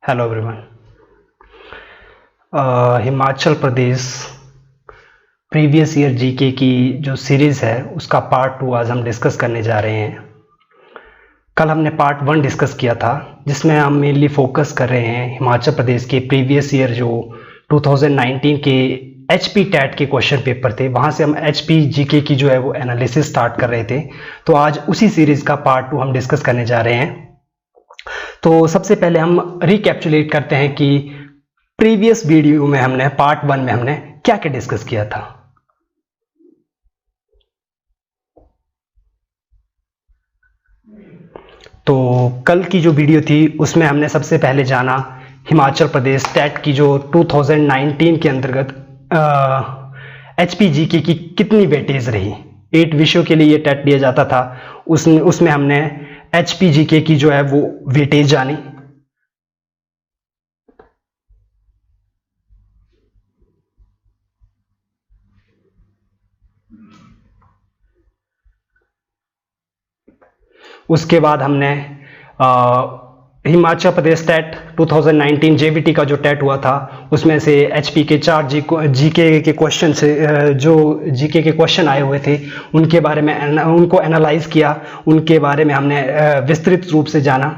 Hello everyone. Himachal Pradesh previous year GK की जो series है उसका पार्ट 2 आज हम डिस्कस करने जा रहे हैं। कल हमने पार्ट 1 डिस्कस किया था जिसमें हम मेनली फोकस कर रहे हैं हिमाचल प्रदेश के प्रीवियस ईयर जो 2019 के HP टैट के क्वेश्चन पेपर थे, वहाँ से हम HP जीके की जो है वो एनालिसिस स्टार्ट कर रहे थे। तो आज उसी सीरीज़ का पार्ट 2 हम डिस्कस करने जा रहे हैं। तो सबसे पहले हम रिकैप्चुलेट करते हैं कि प्रीवियस वीडियो में हमने पार्ट 1 में हमने क्या क्या डिस्कस किया था। तो कल की जो वीडियो थी उसमें हमने सबसे पहले जाना हिमाचल प्रदेश टैट की जो 2019 के अंतर्गत HP जीके की कितनी वेटेज रही। 8 विषयों के लिए ये टैट दिया जाता था, उसमें हमने HP जीके की जो है वो वेटेज जानी। उसके बाद हमने हिमाचल प्रदेश टैट 2019 JBT का जो टैट हुआ था उसमें से HP के 4 जीके के क्वेश्चन से जो जीके के क्वेश्चन आए हुए थे उनके बारे में उनको एनालाइज किया, उनके बारे में हमने विस्तृत रूप से जाना।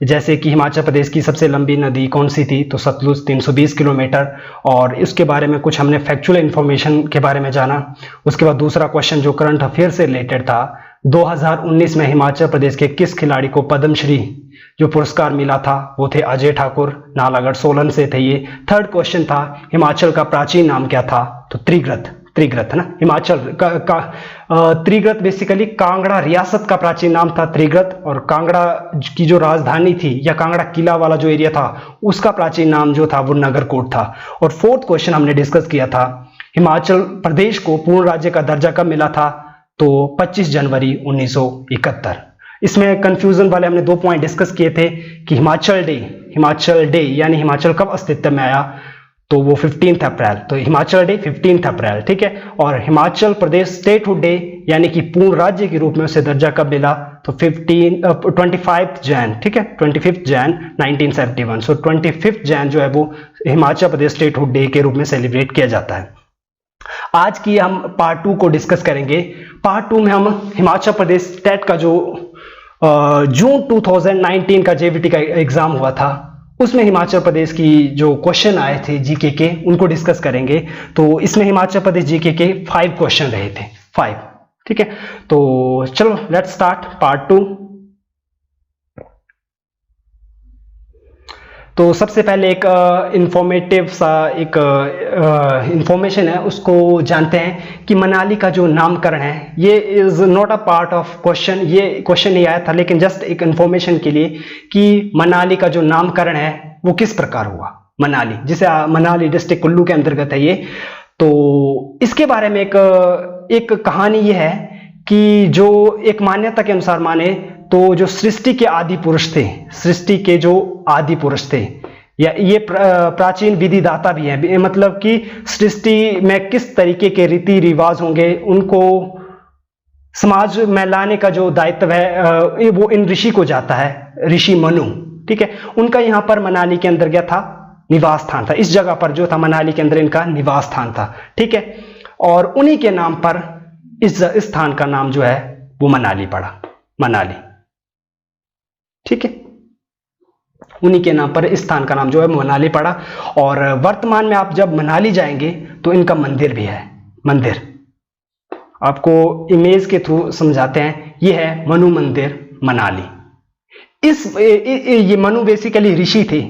जैसे कि हिमाचल प्रदेश की सबसे लंबी नदी कौन सी थी, तो सतलुज 320 किलोमीटर, और इसके बारे में कुछ हमने फैक्चुअल इन्फॉर्मेशन के बारे में जाना। उसके बाद दूसरा क्वेश्चन जो करंट अफेयर से रिलेटेड था, 2019 में हिमाचल प्रदेश के किस खिलाड़ी को पद्मश्री जो पुरस्कार मिला था, वो थे अजय ठाकुर, नालागढ़ सोलन से थे ये। थर्ड क्वेश्चन था हिमाचल का प्राचीन नाम क्या था, तो त्रिगृत है ना। हिमाचल त्रिगृत बेसिकली कांगड़ा रियासत का प्राचीन नाम था त्रिगृत, और कांगड़ा की जो राजधानी थी या कांगड़ा किला वाला जो एरिया था उसका प्राचीन नाम जो था वो नगरकोट था। और फोर्थ क्वेश्चन हमने डिस्कस किया था हिमाचल प्रदेश को पूर्ण राज्य का दर्जा कब मिला था, तो 25 जनवरी 1971। इसमें कंफ्यूजन वाले हमने 2 पॉइंट डिस्कस किए थे कि हिमाचल डे यानी हिमाचल कब अस्तित्व में आया, तो वो 15 अप्रैल, तो हिमाचल डे 15 अप्रैल, ठीक है। और हिमाचल प्रदेश स्टेटहुड डे यानी कि पूर्ण राज्य के रूप में उसे दर्जा कब मिला, तो 25 जैन, ठीक है, 25 जैन 1971। सो 25 जैन जो है वो हिमाचल प्रदेश स्टेटहुड डे के रूप में सेलिब्रेट किया जाता है। आज की हम पार्ट 2 को डिस्कस करेंगे। पार्ट 2 में हम हिमाचल प्रदेश टैट का जो जून 2019 का JBT का एग्जाम हुआ था उसमें हिमाचल प्रदेश की जो क्वेश्चन आए थे जीके के उनको डिस्कस करेंगे। तो इसमें हिमाचल प्रदेश जीके के 5 क्वेश्चन रहे थे, 5, ठीक है। तो चलो लेट्स स्टार्ट पार्ट 2। तो सबसे पहले एक इंफॉर्मेटिव सा एक इंफॉर्मेशन है, उसको जानते हैं कि मनाली का जो नामकरण है, ये is not a part of question, ये क्वेश्चन नहीं आया था, लेकिन जस्ट एक इंफॉर्मेशन के लिए कि मनाली का जो नामकरण है वो किस प्रकार हुआ। मनाली, जिसे मनाली डिस्ट्रिक्ट कुल्लू के अंतर्गत है ये। तो इसके बारे में एक कहानी ये है कि जो एक मान्यता के अनुसार माने तो जो सृष्टि के आदि पुरुष थे, या ये प्राचीन विधिदाता भी हैं, मतलब कि सृष्टि में किस तरीके के रीति रिवाज होंगे उनको समाज में लाने का जो दायित्व है वो इन ऋषि को जाता है, ऋषि मनु, ठीक है। उनका यहाँ पर मनाली के अंदर क्या था, निवास स्थान था। इस जगह पर जो था मनाली के अंदर इनका निवास स्थान था, ठीक है। और उन्हीं के नाम पर इस स्थान का नाम जो है वो मनाली पड़ा, मनाली, ठीक है। उन्हीं के नाम पर इस स्थान का नाम जो है मनाली पड़ा। और वर्तमान में आप जब मनाली जाएंगे तो इनका मंदिर भी है, मंदिर आपको इमेज के थ्रू समझाते हैं। ये है मनु मंदिर मनाली। ये मनु बेसिकली ऋषि थे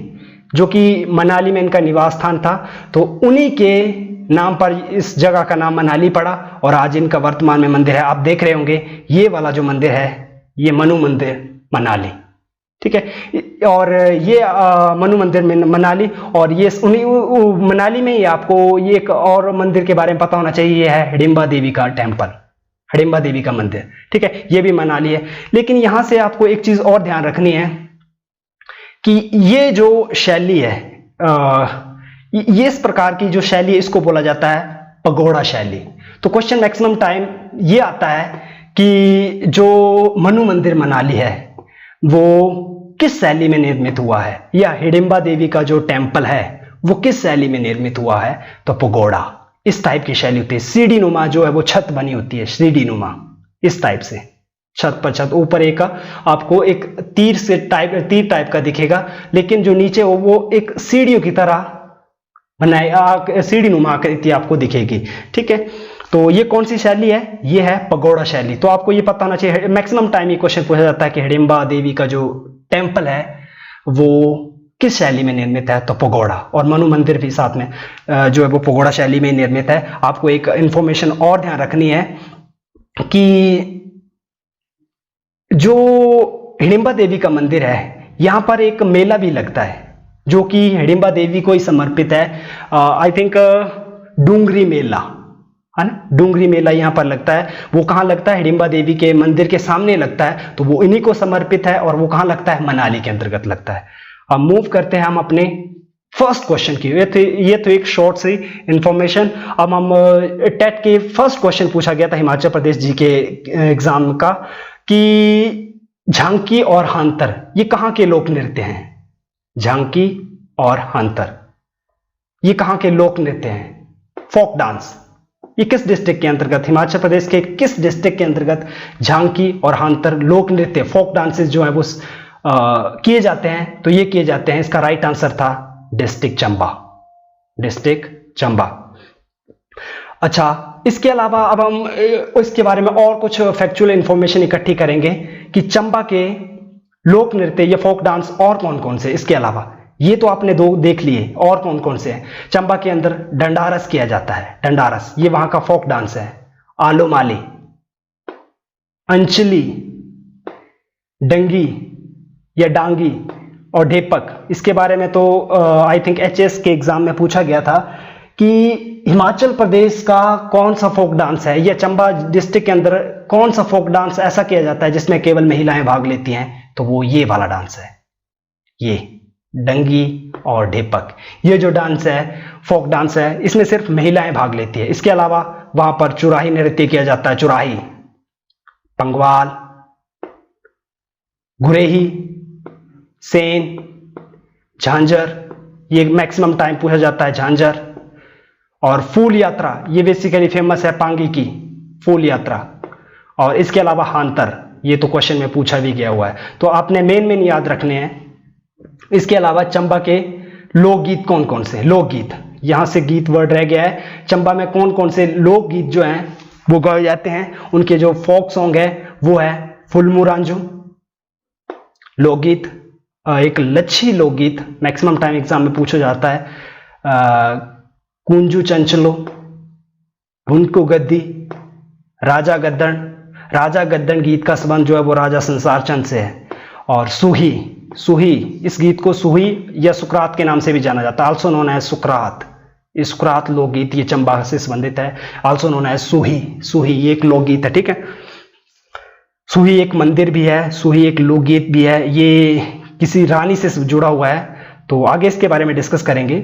जो कि मनाली में इनका निवास स्थान था, तो उन्हीं के नाम पर इस जगह का नाम मनाली पड़ा और आज इनका वर्तमान में मंदिर है। आप देख रहे होंगे ये वाला जो मंदिर है ये मनु मंदिर मनाली, ठीक है। और ये मनु मंदिर में मनाली, और ये उन्हीं मनाली में ही आपको ये एक और मंदिर के बारे में पता होना चाहिए, ये है हिडिंबा देवी का टेम्पल, हिडिंबा देवी का मंदिर, ठीक है। ये भी मनाली है। लेकिन यहां से आपको एक चीज और ध्यान रखनी है कि ये जो शैली है, ये इस प्रकार की जो शैली है इसको बोला जाता है पगोड़ा शैली। तो क्वेश्चन मैक्सिमम टाइम ये आता है कि जो मनु मंदिर मनाली है वो किस शैली में निर्मित हुआ है, या हिडिंबा देवी का जो टेम्पल है वो किस शैली में निर्मित हुआ है, तो पगोड़ा। इस टाइप की शैली होती है, सीढ़ी नुमा जो है वो छत बनी होती है, सीढ़ी नुमा इस टाइप से, छत पर छत, ऊपर एक आपको एक तीर टाइप का दिखेगा, लेकिन जो नीचे वो एक सीढ़ियों की तरह बनाए, सीढ़ी नुमा आकृति आपको दिखेगी। ठीक है, तो ये कौन सी शैली है, ये है पगोड़ा शैली। तो आपको ये पता होना चाहिए, मैक्सिमम टाइम ये क्वेश्चन पूछा जाता है कि हिडिंबा देवी का जो टेम्पल है वो किस शैली में निर्मित है, तो पगोड़ा। और मनु मंदिर भी साथ में जो है वो पगोड़ा शैली में निर्मित है। आपको एक इंफॉर्मेशन और ध्यान रखनी है कि जो हिडिंबा देवी का मंदिर है, यहां पर एक मेला भी लगता है जो कि हिडिंबा देवी को ही समर्पित है। आई थिंक डूंगरी मेला है ना, डूंगरी मेला यहां पर लगता है। वो कहां लगता है, हिडिंबा देवी के मंदिर के सामने लगता है, तो वो इन्हीं को समर्पित है। और वो कहां लगता है, मनाली के अंतर्गत लगता है। अब मूव करते हैं हम अपने फर्स्ट क्वेश्चन की। ये तो एक शॉर्ट सी इंफॉर्मेशन। अब हम टेट के फर्स्ट क्वेश्चन पूछा गया था हिमाचल प्रदेश जी के एग्जाम का, कि झांकी और हांतर ये कहां के लोक नृत्य हैं। झांकी और हांतर ये कहां के लोक नृत्य हैं, फोक डांस। ये किस डिस्ट्रिक्ट के अंतर्गत, हिमाचल प्रदेश के किस डिस्ट्रिक्ट के अंतर्गत झांकी और हांतर लोक नृत्य, फोक डांसेस जो है वो किए जाते हैं। तो ये किए जाते हैं, इसका राइट आंसर था डिस्ट्रिक्ट चंबा, डिस्ट्रिक्ट चंबा। अच्छा, इसके अलावा अब हम इसके बारे में और कुछ फैक्चुअल इंफॉर्मेशन इकट्ठी करेंगे कि चंबा के लोक नृत्य या फोक डांस और कौन कौन से। इसके अलावा ये तो आपने दो देख लिए, और कौन कौन से हैं। चंबा के अंदर डंडारस किया जाता है, डंडारस ये वहां का फोक डांस है। आलोमाली, अंचली, डंगी या डांगी और ढेपक, इसके बारे में तो आई थिंक एचएस के एग्जाम में पूछा गया था कि हिमाचल प्रदेश का कौन सा फोक डांस है, या चंबा डिस्ट्रिक्ट के अंदर कौन सा फोक डांस ऐसा किया जाता है जिसमें केवल महिलाएं भाग लेती हैं, तो वो ये वाला डांस है, ये डंगी और ढेपक। ये जो डांस है, फोक डांस है, इसमें सिर्फ महिलाएं भाग लेती है। इसके अलावा वहां पर चुराही नृत्य किया जाता है, चुराही, पंगवाल, गुरेही, सेन, झांझर, ये मैक्सिमम टाइम पूछा जाता है झांझर। और फूल यात्रा, ये बेसिकली फेमस है पांगी की फूल यात्रा। और इसके अलावा हांतर, ये तो क्वेश्चन में पूछा भी गया हुआ है, तो आपने मेन याद रखने हैं। इसके अलावा चंबा के लोकगीत कौन कौन से, लोकगीत, यहां से गीत वर्ड रह गया है। चंबा में कौन कौन से लोकगीत जो हैं वो गाए जाते हैं, उनके जो फोक सॉन्ग है वो है फुलमुरांजू लोकगीत, एक लच्छी लोकगीत, मैक्सिमम टाइम एग्जाम में पूछा जाता है, कुंजू चंचलो, भुनको गद्दी, राजा गद्दन। राजा गद्दन गीत का संबंध जो है वो राजा संसार चंद से है। और सुही, सुही, इस गीत को सुही या सुकरात के नाम से भी जाना जाता है, आल्सो नोन एज सुकरात। ये सुकरात लोकगीत ये चंबा से संबंधित है, also known as Suhi. Suhi ये एक लोकगीत है, ठीक है। सुही एक मंदिर भी है, सुही एक लोकगीत भी है, ये किसी रानी से जुड़ा हुआ है, तो आगे इसके बारे में डिस्कस करेंगे।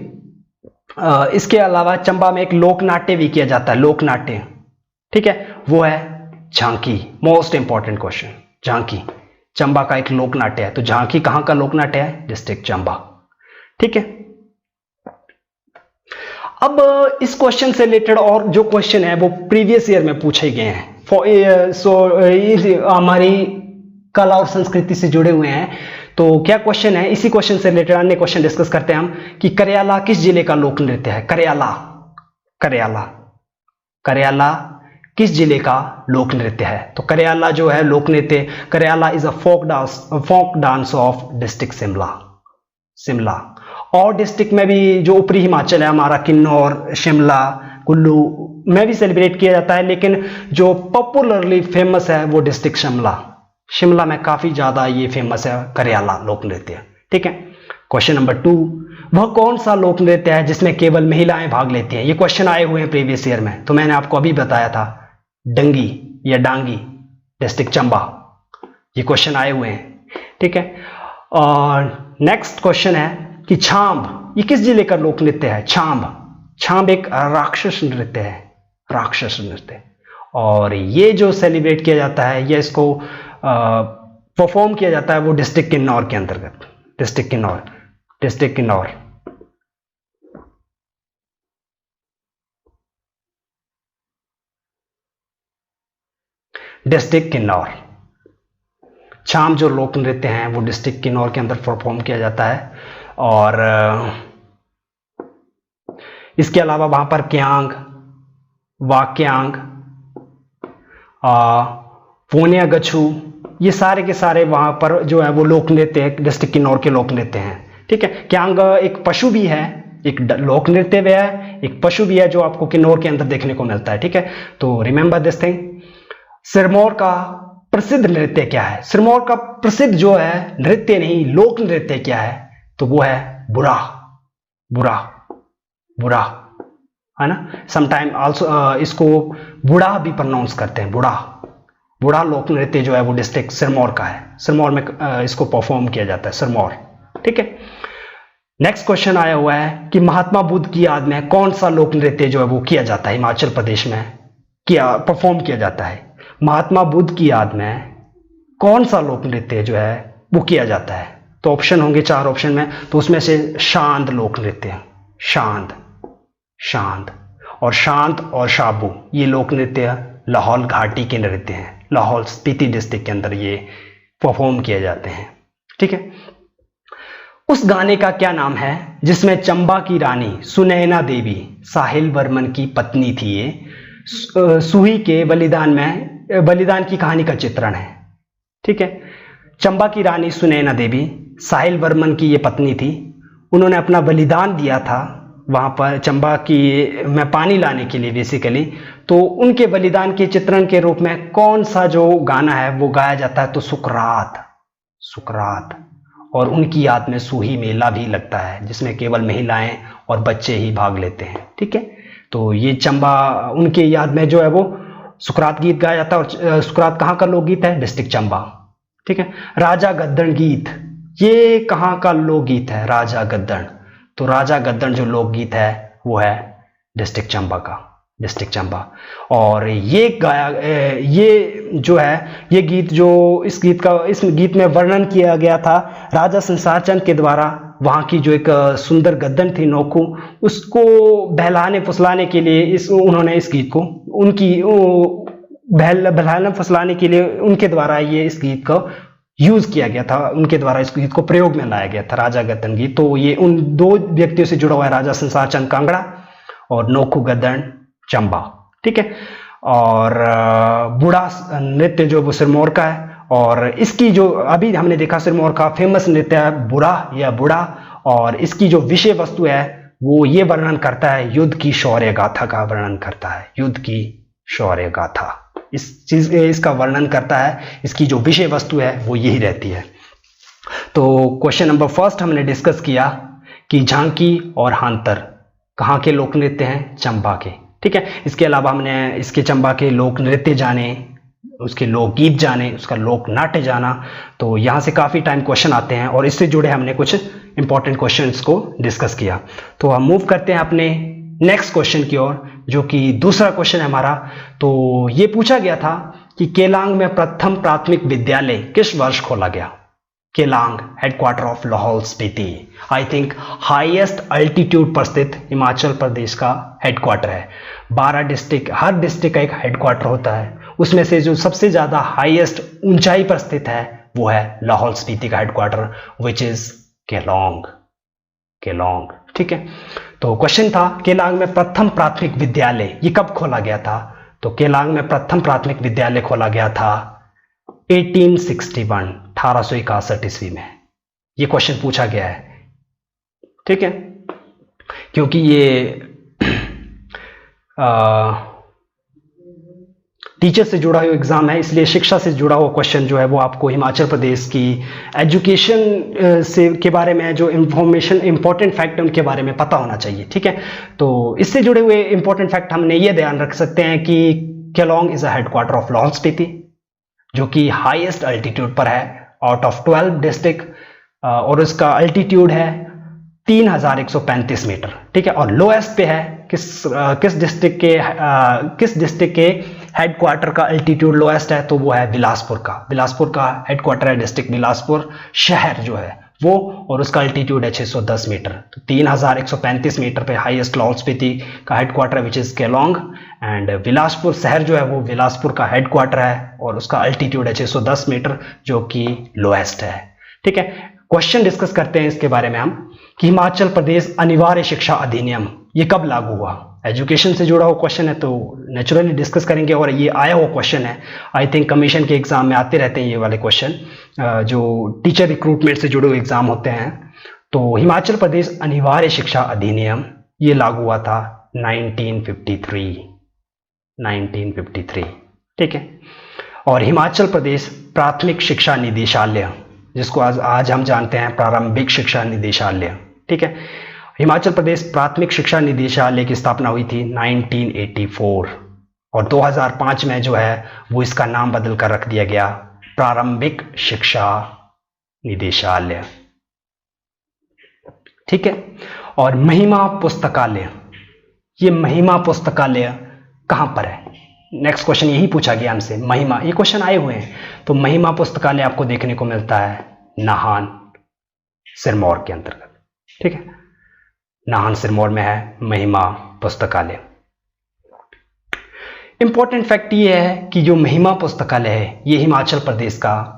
इसके अलावा चंबा में एक लोक नाट्य भी किया जाता है, लोक नाट्य, ठीक है, वो है झांकी। मोस्ट इंपॉर्टेंट क्वेश्चन, झांकी चंबा का एक लोक नाट्य है। तो झांकी कहां का लोक नाट्य है, डिस्ट्रिक्ट चंबा, ठीक है। अब इस क्वेश्चन से रिलेटेड और जो क्वेश्चन है वो प्रीवियस ईयर में पूछे गए हैं, हमारी कला और संस्कृति से जुड़े हुए हैं। तो क्या क्वेश्चन है, इसी क्वेश्चन से रिलेटेड अन्य क्वेश्चन डिस्कस करते हैं हम कि करियाला किस जिले का लोक नृत्य है। करियाला, करियाला, करियाला किस जिले का लोक नृत्य है। तो करियाला जो है लोक नृत्य, Kariyala is a folk dance of district Shimla. Shimla और डिस्ट्रिक्ट में भी जो ऊपरी हिमाचल है हमारा, किन्नौर, शिमला, कुल्लू में भी सेलिब्रेट किया जाता है, लेकिन जो पॉपुलरली फेमस है वो डिस्ट्रिक्ट शिमला, शिमला में काफी ज्यादा ये फेमस है करियाला लोक नृत्य, ठीक है। क्वेश्चन नंबर 2, वह कौन सा लोक नृत्य है जिसमें केवल महिलाएं भाग लेती हैं। ये क्वेश्चन आए हुए हैं प्रीवियस ईयर में, तो मैंने आपको अभी बताया था, डंगी या डांगी, डिस्ट्रिक्ट चंबा, ये क्वेश्चन आए हुए हैं, ठीक है। और नेक्स्ट क्वेश्चन है कि छांब, ये किस जिले का लोक नृत्य है। छांब, छांब एक राक्षस नृत्य है, राक्षस नृत्य। और ये जो सेलिब्रेट किया जाता है, ये इसको परफॉर्म किया जाता है वो डिस्ट्रिक्ट किन्नौर के अंतर्गत, district Kinnaur, district Kinnaur. District Kinnaur. Chham जो लोक नृत्य हैं वो डिस्ट्रिक्ट किन्नौर के अंदर परफॉर्म किया जाता है। और इसके अलावा वहां पर क्यांग, वाक्यांग, पोनिया गच्छू, ये सारे के सारे वहां पर जो है वो लोक नृत्य डिस्ट्रिक्ट किन्नौर के लोक नृत्य हैं। ठीक है, क्यांग एक पशु भी है, एक लोक नृत्य भी है, एक पशु भी है जो आपको किन्नौर के अंदर देखने को मिलता है। ठीक है, तो रिमेंबर दिस थिंग। सिरमौर का प्रसिद्ध नृत्य क्या है? सिरमौर का प्रसिद्ध जो है नृत्य नहीं, लोक नृत्य क्या है? तो वो है बुरा, बुरा, बुरा, है ना। समटाइम आल्सो इसको बुढ़ा भी प्रोनाउंस करते हैं, बुढ़ा। बुढ़ा लोक नृत्य जो है वो डिस्ट्रिक्ट सिरमौर का है, सिरमौर में इसको परफॉर्म किया जाता है, सिरमौर। ठीक है, नेक्स्ट क्वेश्चन आया हुआ है कि महात्मा बुद्ध की याद में कौन सा लोक नृत्य जो है वो किया जाता है, हिमाचल प्रदेश में परफॉर्म किया जाता है। महात्मा बुद्ध की याद में कौन सा लोक नृत्य जो है वो किया जाता है? तो ऑप्शन होंगे 4 ऑप्शन में, तो उसमें से शांत लोक नृत्य, शांत, शांत और शांत और शाबू, ये लोक नृत्य लाहौल घाटी के नृत्य हैं, लाहौल स्पीति डिस्ट्रिक्ट के अंदर ये परफॉर्म किए जाते हैं। ठीक है, उस गाने का क्या नाम है जिसमें चंबा की रानी सुनैना देवी साहिल वर्मन की पत्नी थी? ये सुही के बलिदान की कहानी का चित्रण है। ठीक है, चंबा की रानी सुनैना देवी साहिल वर्मन की ये पत्नी थी, उन्होंने अपना बलिदान दिया था वहां पर चंबा की में पानी लाने के लिए बेसिकली। तो उनके बलिदान के चित्रण के रूप में कौन सा जो गाना है वो गाया जाता है? तो सुकरात, सुकरात। और उनकी याद में सूही मेला भी लगता है जिसमें केवल महिलाएं और बच्चे ही भाग लेते हैं। ठीक है, तो ये चंबा उनके याद में जो है वो सुकरात गीत गाया जाता है। और सुकरात कहाँ का लोकगीत है? डिस्ट्रिक्ट चंबा। ठीक है, राजा गद्दड़ गीत, ये कहाँ का लोकगीत है? राजा गद्दड़। तो राजा गद्दड़ जो लोकगीत है वो है डिस्ट्रिक्ट चंबा का, डिस्ट्रिक्ट चंबा। और ये गाया, ये जो है ये गीत जो इस गीत में वर्णन किया गया था राजा संसार चंद के द्वारा। वहाँ की जो एक सुंदर गद्दन थी नोकू, उसको बहलाने फुसलाने के लिए उन्होंने इस गीत को उनकी बहलाने फुसलाने के लिए उनके द्वारा ये इस गीत को यूज किया गया था, उनके द्वारा इस गीत को प्रयोग में लाया गया था, राजा गद्दन गीत। तो ये उन 2 व्यक्तियों से जुड़ा हुआ है, राजा संसार चंद कांगड़ा और नोकू गद्दन चंबा। ठीक है, और बुढ़ा नृत्य जो वो सिरमौर का है। और इसकी जो अभी हमने देखा सिरमौर का फेमस नृत्य है बुढ़ा या बुढ़ा, और इसकी जो विषय वस्तु है वो ये वर्णन करता है, युद्ध की शौर्य गाथा का वर्णन करता है, युद्ध की शौर्य गाथा इसका वर्णन करता है। इसकी जो विषय वस्तु है वो यही रहती है। तो क्वेश्चन नंबर 1 हमने डिस्कस किया कि झांकी और हांतर कहाँ के लोक नृत्य हैं? चंबा के। ठीक है, इसके अलावा हमने इसके चंबा के लोक नृत्य जाने, उसके लोकगीत जाने, उसका लोक नाट्य जाना। तो यहाँ से काफ़ी टाइम क्वेश्चन आते हैं और इससे जुड़े हमने कुछ इंपॉर्टेंट क्वेश्चंस को डिस्कस किया। तो हम मूव करते हैं अपने नेक्स्ट क्वेश्चन की ओर, जो कि दूसरा क्वेश्चन है हमारा। तो ये पूछा गया था कि केलांग में प्रथम प्राथमिक विद्यालय किस वर्ष खोला गया? Keylong headquarter of Lahaul Spiti, I think highest altitude पर स्थित हिमाचल प्रदेश का हेडक्वार्टर है। 12 डिस्ट्रिक्ट, हर डिस्ट्रिक्ट का एक हेडक्वार्टर होता है, उसमें से जो सबसे ज्यादा हाईएस्ट ऊंचाई पर स्थित है वो है लाहौल स्पीति का headquarter, which is Kelong, Kelong. ठीक है, तो क्वेश्चन था केलांग में प्रथम प्राथमिक विद्यालय ये कब खोला गया था? तो केलांग में प्रथम प्राथमिक विद्यालय खोला गया था 1861, 1861 ईस्वी में। ये क्वेश्चन पूछा गया है। ठीक है, क्योंकि ये टीचर से जुड़ा हुआ एग्जाम है, इसलिए शिक्षा से जुड़ा हुआ क्वेश्चन जो है वो आपको हिमाचल प्रदेश की एजुकेशन से के बारे में जो इंफॉर्मेशन इंपॉर्टेंट फैक्ट है उनके बारे में पता होना चाहिए। ठीक है, तो इससे जुड़े हुए इंपॉर्टेंट फैक्ट हमने ये ध्यान रख सकते हैं कि Kelong is a headquarter of Lahaul Spiti, जो कि हाईएस्ट अल्टीट्यूड पर है आउट ऑफ 12 डिस्ट्रिक्ट, और उसका अल्टीट्यूड है 3135 मीटर। ठीक है, और लोएस्ट पे है किस डिस्ट्रिक्ट के हेडक्वार्टर का अल्टीट्यूड लोएस्ट है तो वो है बिलासपुर का। बिलासपुर का हेडक्वार्टर है डिस्ट्रिक्ट बिलासपुर शहर जो है वो, और उसका अल्टीट्यूड है 610 मीटर। तो 3135 मीटर पे हाईएस्ट लाहौल स्पीति का headquarter which is Kelong, and Bilaspur शहर जो है वो बिलासपुर का हेडक्वार्टर है और उसका अल्टीट्यूड है 610 मीटर जो कि लोएस्ट है। ठीक है, क्वेश्चन डिस्कस करते हैं इसके बारे में हम कि हिमाचल प्रदेश अनिवार्य शिक्षा अधिनियम ये कब लागू हुआ। एजुकेशन से जुड़ा हुआ क्वेश्चन है तो नेचुरली डिस्कस करेंगे, और ये आया हुआ क्वेश्चन है, आई थिंक कमीशन के एग्जाम में आते रहते हैं ये वाले क्वेश्चन, जो टीचर रिक्रूटमेंट से जुड़े हुए एग्जाम होते हैं। तो हिमाचल प्रदेश अनिवार्य शिक्षा अधिनियम ये लागू हुआ था 1953। ठीक है, और हिमाचल प्रदेश प्राथमिक शिक्षा निदेशालय, जिसको आज हम जानते हैं प्रारंभिक शिक्षा निदेशालय, ठीक है, हिमाचल प्रदेश प्राथमिक शिक्षा निदेशालय की स्थापना हुई थी 1984, और 2005 में जो है वो इसका नाम बदल कर रख दिया गया प्रारंभिक शिक्षा निदेशालय। ठीक है, और महिमा पुस्तकालय, ये महिमा पुस्तकालय कहां पर है? नेक्स्ट क्वेश्चन यही पूछा गया हमसे, महिमा, ये क्वेश्चन आए हुए हैं। तो महिमा पुस्तकालय आपको देखने को मिलता है नाहन सिरमौर के अंतर्गत। ठीक है, नाहन सिरमौर में है महिमा पुस्तकालय। इंपॉर्टेंट फैक्ट ये है कि जो महिमा पुस्तकालय है ये हिमाचल प्रदेश का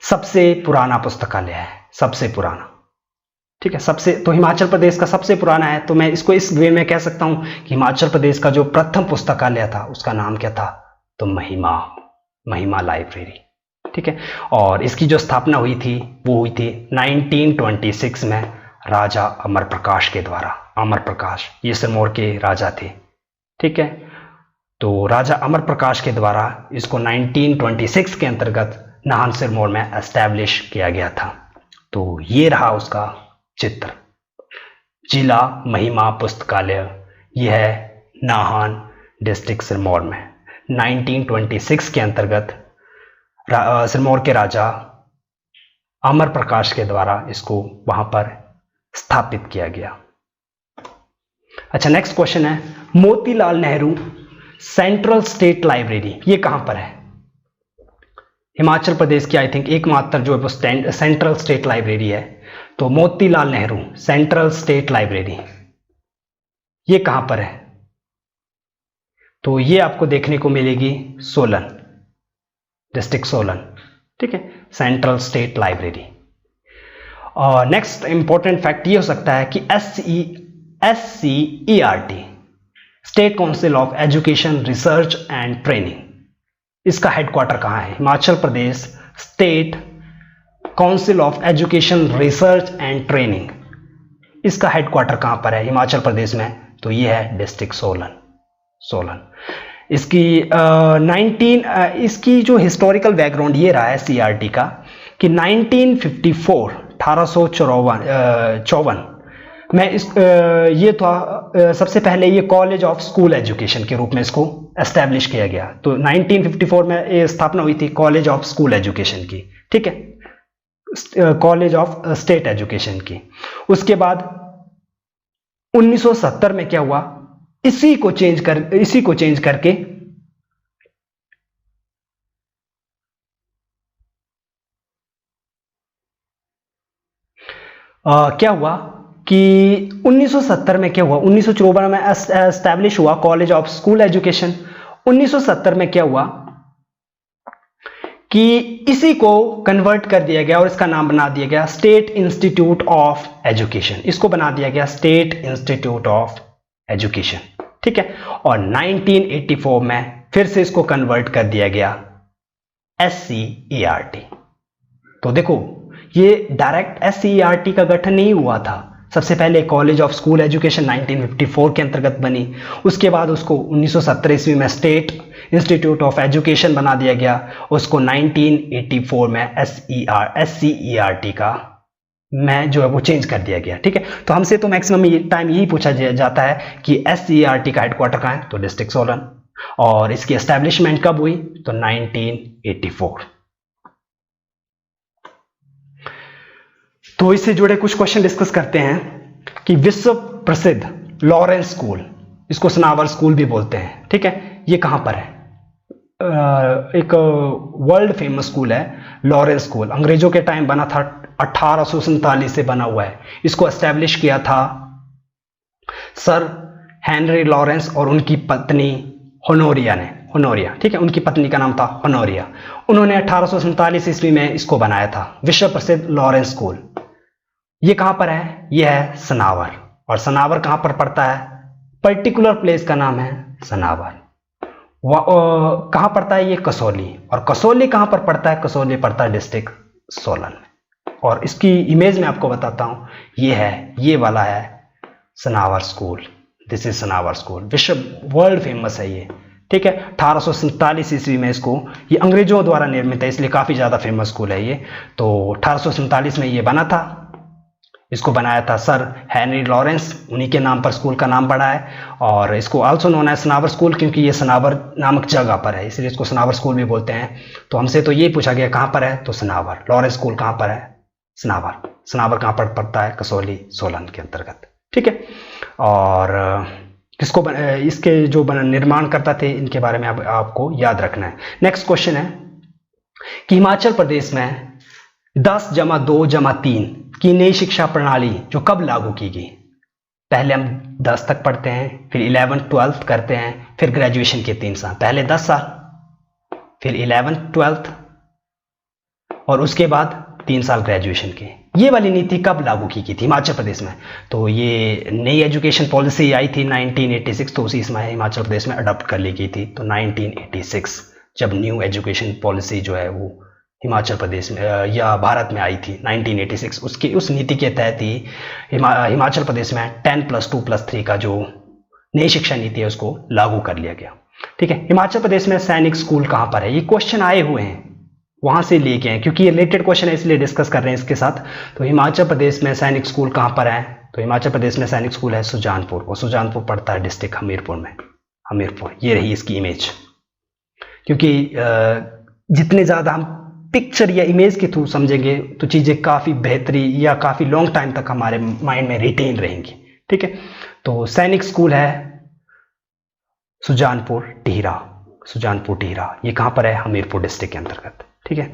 सबसे पुराना पुस्तकालय है, सबसे पुराना। ठीक है, सबसे, तो हिमाचल प्रदेश का सबसे पुराना है, तो मैं इसको इस वे में कह सकता हूं कि हिमाचल प्रदेश का जो प्रथम पुस्तकालय था उसका नाम क्या था? तो महिमा लाइब्रेरी। ठीक है, और इसकी जो स्थापना हुई थी वो हुई थी 1926 में राजा अमर प्रकाश के द्वारा। अमर प्रकाश ये सिरमौर के राजा थे। ठीक है, तो राजा अमर प्रकाश के द्वारा इसको 1926 के अंतर्गत नाहन सिरमौर में एस्टैब्लिश किया गया था। तो ये रहा उसका चित्र, जिला महिमा पुस्तकालय, यह है नाहन डिस्ट्रिक्ट सिरमौर में। 1926 के अंतर्गत सिरमौर के राजा अमर प्रकाश के द्वारा इसको वहां पर स्थापित किया गया। अच्छा, नेक्स्ट क्वेश्चन है Motilal Nehru central state library, ये कहां पर है? हिमाचल प्रदेश की आई थिंक एकमात्र जो है वो सेंट्रल स्टेट लाइब्रेरी है। तो Motilal Nehru central state library ये कहां पर है? तो ये आपको देखने को मिलेगी सोलन, डिस्ट्रिक्ट सोलन। ठीक है, सेंट्रल स्टेट लाइब्रेरी। और नेक्स्ट इंपॉर्टेंट फैक्ट ये हो सकता है कि SCERT state council of education research and training, इसका हेडक्वार्टर कहां है? Himachal Pradesh state council of education research and training, इसका हेडक्वार्टर कहां पर है हिमाचल प्रदेश में? तो ये है डिस्ट्रिक्ट सोलन। इसकी जो हिस्टोरिकल बैकग्राउंड ये रहा है CRT का कि 1854 में ये था, सबसे पहले ये कॉलेज ऑफ स्कूल एजुकेशन के रूप में इसको एस्टैब्लिश किया गया। तो 1954 में ये स्थापना हुई थी कॉलेज ऑफ स्कूल एजुकेशन की। ठीक है, कॉलेज ऑफ स्टेट एजुकेशन की। उसके बाद 1970 में क्या हुआ, इसी को चेंज करके क्या हुआ कि 1970 में क्या हुआ, 1954 में एस्टैब्लिश हुआ कॉलेज ऑफ स्कूल एजुकेशन। 1970 में क्या हुआ कि इसी को कन्वर्ट कर दिया गया और इसका नाम बना दिया गया स्टेट इंस्टीट्यूट ऑफ एजुकेशन। इसको बना दिया गया स्टेट इंस्टीट्यूट ऑफ एजुकेशन। ठीक है, और 1984 में फिर से इसको कन्वर्ट कर दिया गया SCERT। तो देखो, ये डायरेक्ट SCERT का गठन नहीं हुआ था। सबसे पहले कॉलेज ऑफ स्कूल एजुकेशन 1954 के अंतर्गत बनी, उसके बाद उसको 1970 ईस्वी में स्टेट इंस्टीट्यूट ऑफ एजुकेशन बना दिया गया, उसको 1984 में SCERT का में जो है वो चेंज कर दिया गया। ठीक है, तो हमसे तो मैक्सिमम टाइम यही पूछा जाता है कि SCERT का हेडक्वार्टर कहाँ है? तो डिस्ट्रिक्ट सोलन। और इसकी एस्टैब्लिशमेंट कब हुई? तो 1984। तो इससे जुड़े कुछ क्वेश्चन डिस्कस करते हैं कि विश्व प्रसिद्ध लॉरेंस स्कूल, इसको सनावर स्कूल भी बोलते हैं। ठीक है, ये कहाँ पर है? एक वर्ल्ड फेमस स्कूल है लॉरेंस स्कूल, अंग्रेजों के टाइम बना था, 1847 से बना हुआ है। इसको एस्टेब्लिश किया था सर हेनरी लॉरेंस और उनकी पत्नी होनोरिया ने, होनोरिया, ठीक है, उनकी पत्नी का नाम था होनोरिया। उन्होंने 1847 ईस्वी में इसको बनाया था, विश्व प्रसिद्ध लॉरेंस स्कूल। ये कहां पर है? ये है सनावर। और सनावर कहां पर पड़ता है? पर्टिकुलर प्लेस का नाम है सनावर। कहां पड़ता है ये? कसौली। और कसौली कहां पर पड़ता है? कसौली पड़ता है डिस्ट्रिक्ट सोलन में। और इसकी इमेज में आपको बताता हूं, ये है, ये वाला है Sanawar school. This is Sanawar school, विश्व वर्ल्ड फेमस है ये, ठीक है। 1847 ईस्वी में इसको, ये अंग्रेजों द्वारा निर्मित है इसलिए काफी ज्यादा फेमस स्कूल है ये। तो 1847 में ये बना था, इसको बनाया था सर हेनरी लॉरेंस, उन्हीं के नाम पर स्कूल का नाम पड़ा है। और इसको आल्सो नोन है सनावर स्कूल, क्योंकि ये सनावर नामक जगह पर है इसलिए इसको सनावर स्कूल भी बोलते हैं। तो हमसे तो ये पूछा गया कहां पर है, तो सनावर। लॉरेंस स्कूल कहां पर है? सनावर। सनावर कहां पर पड़ता है? कसौली सोलन के अंतर्गत, ठीक है। और किसको इसके जो निर्माण करता थे इनके बारे में आपको याद रखना है। नेक्स्ट क्वेश्चन है कि हिमाचल प्रदेश में 10+2+3 की नई शिक्षा प्रणाली जो कब लागू की गई? पहले हम 10 तक पढ़ते हैं, फिर 11th 12th करते हैं, फिर ग्रेजुएशन के 3 साल। पहले 10 साल, फिर 11th 12th और उसके बाद 3 साल ग्रेजुएशन के। ये वाली नीति कब लागू की गई थी हिमाचल प्रदेश में? तो ये नई एजुकेशन पॉलिसी आई थी 1986, तो उसी समय हिमाचल प्रदेश में अडॉप्ट कर ली गई थी। तो 1986 जब न्यू एजुकेशन पॉलिसी जो है वो हिमाचल प्रदेश में या भारत में आई थी 1986, उस नीति के तहत ही हिमाचल प्रदेश में 10+2+3 का जो नई शिक्षा नीति है उसको लागू कर लिया गया, ठीक है। हिमाचल प्रदेश में सैनिक स्कूल कहां पर है? ये क्वेश्चन आए हुए हैं, वहां से लेके हैं, क्योंकि ये रिलेटेड क्वेश्चन है इसलिए डिस्कस कर रहे हैं इसके साथ। तो हिमाचल प्रदेश में सैनिक स्कूल कहां पर है? तो हिमाचल प्रदेश में सैनिक स्कूल है सुजानपुर, और सुजानपुर पड़ता है डिस्ट्रिक्ट हमीरपुर में। हमीरपुर, ये रही इसकी इमेज। क्योंकि जितने ज्यादा हम पिक्चर या इमेज के थ्रू समझेंगे तो चीजें काफी बेहतरी या काफी लॉन्ग टाइम तक हमारे माइंड में रिटेन रहेंगी, ठीक है। तो सैनिक स्कूल है सुजानपुर टिहरा, सुजानपुर टिहरा, ये कहां पर है? हमीरपुर डिस्ट्रिक्ट के अंतर्गत, ठीक है।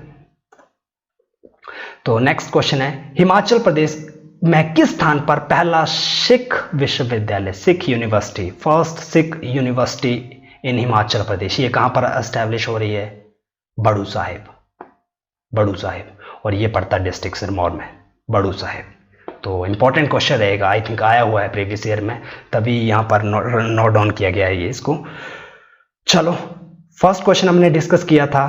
तो नेक्स्ट क्वेश्चन है हिमाचल प्रदेश में किस स्थान पर पहला सिख विश्वविद्यालय, Sikh university, first Sikh university in Himachal Pradesh, ये कहां पर एस्टैब्लिश हो रही है? बड़ू साहिब, बड़ू साहिब, और ये पड़ता है डिस्ट्रिक्ट सिरमौर में, बड़ू साहिब। तो इंपॉर्टेंट क्वेश्चन रहेगा, आई थिंक आया हुआ है प्रीवियस ईयर में, तभी यहां पर नोट डाउन किया गया है ये इसको। चलो, फर्स्ट क्वेश्चन हमने डिस्कस किया था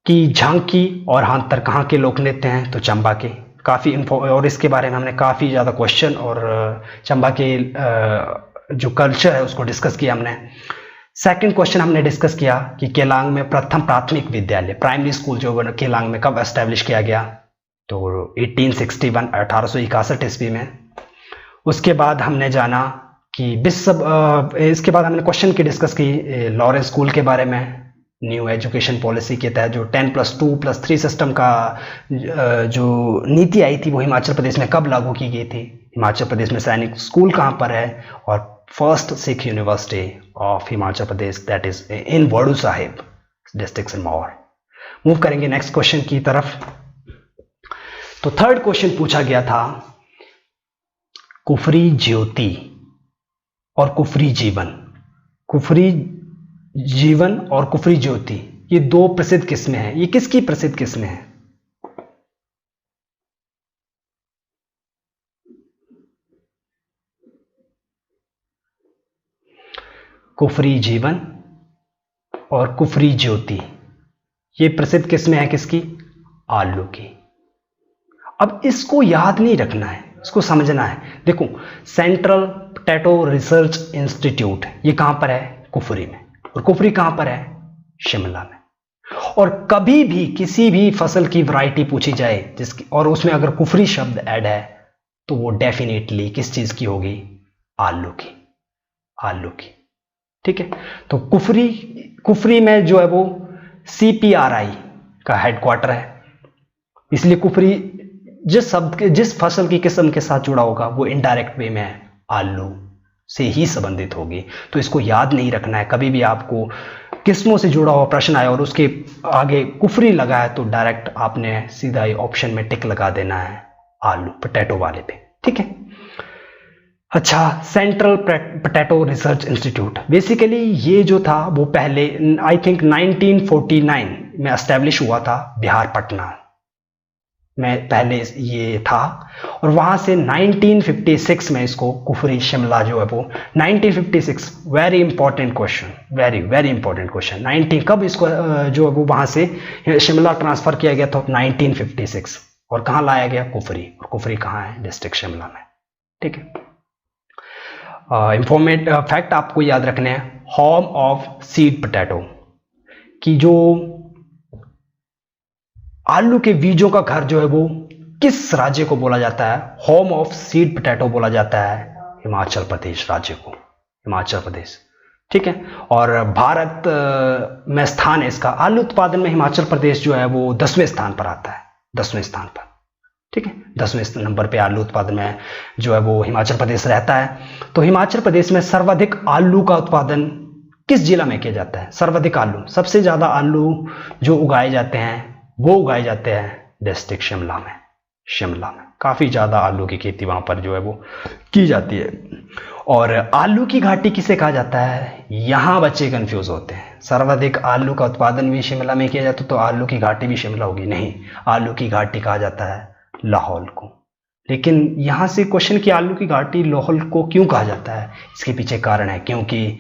कि झांकी और हांतर कहाँ के लोक नृत्य हैं? तो चंबा के। काफ़ी और इसके बारे में हमने काफ़ी ज़्यादा क्वेश्चन और चंबा के जो कल्चर है उसको डिस्कस किया हमने। सेकंड क्वेश्चन हमने डिस्कस किया कि केलांग में प्रथम प्राथमिक विद्यालय, प्राइमरी स्कूल जो केलांग में कब एस्टेब्लिश किया गया? तो 1861, 1861 ईस्वी में। उसके बाद हमने जाना कि इसके बाद हमने क्वेश्चन की डिस्कस की लॉरेंस स्कूल के बारे में। न्यू एजुकेशन पॉलिसी के तहत जो 10+2+3 सिस्टम का जो नीति आई थी वो हिमाचल प्रदेश में कब लागू की गई थी? हिमाचल प्रदेश में सैनिक स्कूल कहाँ पर है? और first Sikh university of Himachal Pradesh that is in बड़ू साहिब डिस्ट्रिक्ट सिरमौर। मूव करेंगे नेक्स्ट क्वेश्चन की तरफ। तो थर्ड क्वेश्चन पूछा गया था कुफरी ज्योति और कुफरी जीवन। कुफरी जीवन और कुफरी ज्योति ये दो प्रसिद्ध किस्में हैं। ये किसकी प्रसिद्ध किस्में हैं? कुफरी जीवन और कुफरी ज्योति ये प्रसिद्ध किस्में हैं किसकी? आलू की। अब इसको याद नहीं रखना है, इसको समझना है। देखो, सेंट्रल पोटैटो रिसर्च इंस्टीट्यूट ये कहां पर है? कुफरी में। और कुफरी कहां पर है? शिमला में। और कभी भी किसी भी फसल की वैरायटी पूछी जाए जिसकी और उसमें अगर कुफरी शब्द ऐड है तो वो डेफिनेटली किस चीज की होगी? आलू की, आलू की, ठीक है। तो कुफरी में जो है वो CPRI का हेडक्वार्टर है, इसलिए कुफरी जिस फसल की किस्म के साथ जुड़ा होगा वो इनडायरेक्ट वे में है आलू, से ही संबंधित होगी। तो इसको याद नहीं रखना है। कभी भी आपको किस्मों से जुड़ा हुआ प्रश्न आया और उसके आगे कुफरी लगा है तो डायरेक्ट आपने सीधा ही ऑप्शन में टिक लगा देना है आलू पोटैटो वाले पे, ठीक है। अच्छा, central potato research institute, basically ये जो था वो पहले आई थिंक 1949 में एस्टेब्लिश हुआ था बिहार पटना में पहले ये था, और वहां से 1956 में इसको कुफरी शिमला जो है वो 1956, very important question, very very important question, 19 कब इसको जो है वो वहां से शिमला ट्रांसफर किया गया था 1956, और कहां लाया गया कुफरी, और कुफरी कहां है, डिस्ट्रिक्ट शिमला में, ठीक है। इंफॉर्मेट फैक्ट आपको याद रखने हैं, होम ऑफ सीड पोटैटो, कि जो आलू के बीजों का घर जो है वो किस राज्य को बोला जाता है, होम ऑफ सीड पोटैटो बोला जाता है हिमाचल प्रदेश राज्य को, हिमाचल प्रदेश, ठीक है। और भारत में स्थान है इसका, आलू उत्पादन में हिमाचल प्रदेश जो है वो 10वें स्थान पर आता है, 10वें स्थान पर, ठीक है, 10वें नंबर पे आलू उत्पादन में जो है वो हिमाचल प्रदेश रहता है। तो हिमाचल प्रदेश में सर्वाधिक आलू का उत्पादन किस जिला में किया जाता है, सर्वाधिक आलू, सबसे ज्यादा आलू जो उगाए जाते हैं वो उगाए जाते हैं डिस्ट्रिक्ट शिमला में, शिमला में काफी ज्यादा आलू की खेती वहां पर जो है वो की जाती है। और आलू की घाटी किसे कहा जाता है, यहां बच्चे कंफ्यूज होते हैं, सर्वाधिक आलू का उत्पादन भी शिमला में किया जाता तो आलू की घाटी भी शिमला होगी, नहीं, आलू की घाटी कहा जाता है लाहौल को। लेकिन यहां से क्वेश्चन कि आलू की घाटी लाहौल को क्यों कहा जाता है, इसके पीछे कारण है, क्योंकि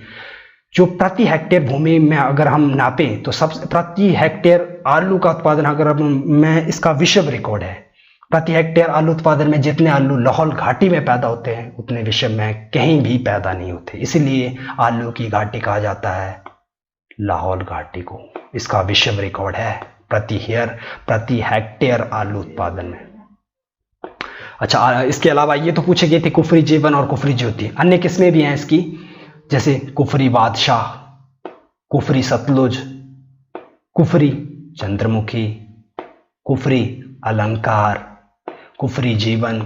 जो प्रति हेक्टेयर भूमि में अगर हम नापें तो सबसे प्रति हेक्टेयर आलू का उत्पादन अगर मैं इसका विश्व रिकॉर्ड है, प्रति हेक्टेयर आलू उत्पादन में जितने आलू लाहौल घाटी में पैदा होते हैं उतने विश्व में कहीं भी पैदा नहीं होते, इसलिए आलू की घाटी कहा जाता है लाहौल घाटी को, इसका विश्व रिकॉर्ड है प्रति हेक्टेयर आलू उत्पादन में। अच्छा, इसके अलावा ये तो पूछे गए थे कुफरी जीवन और कुफरी ज्योति, अन्य किस्में भी हैं इसकी, जैसे कुफरी बादशाह, कुफरी सतलुज, कुफरी चंद्रमुखी, कुफरी अलंकार, कुफरी जीवन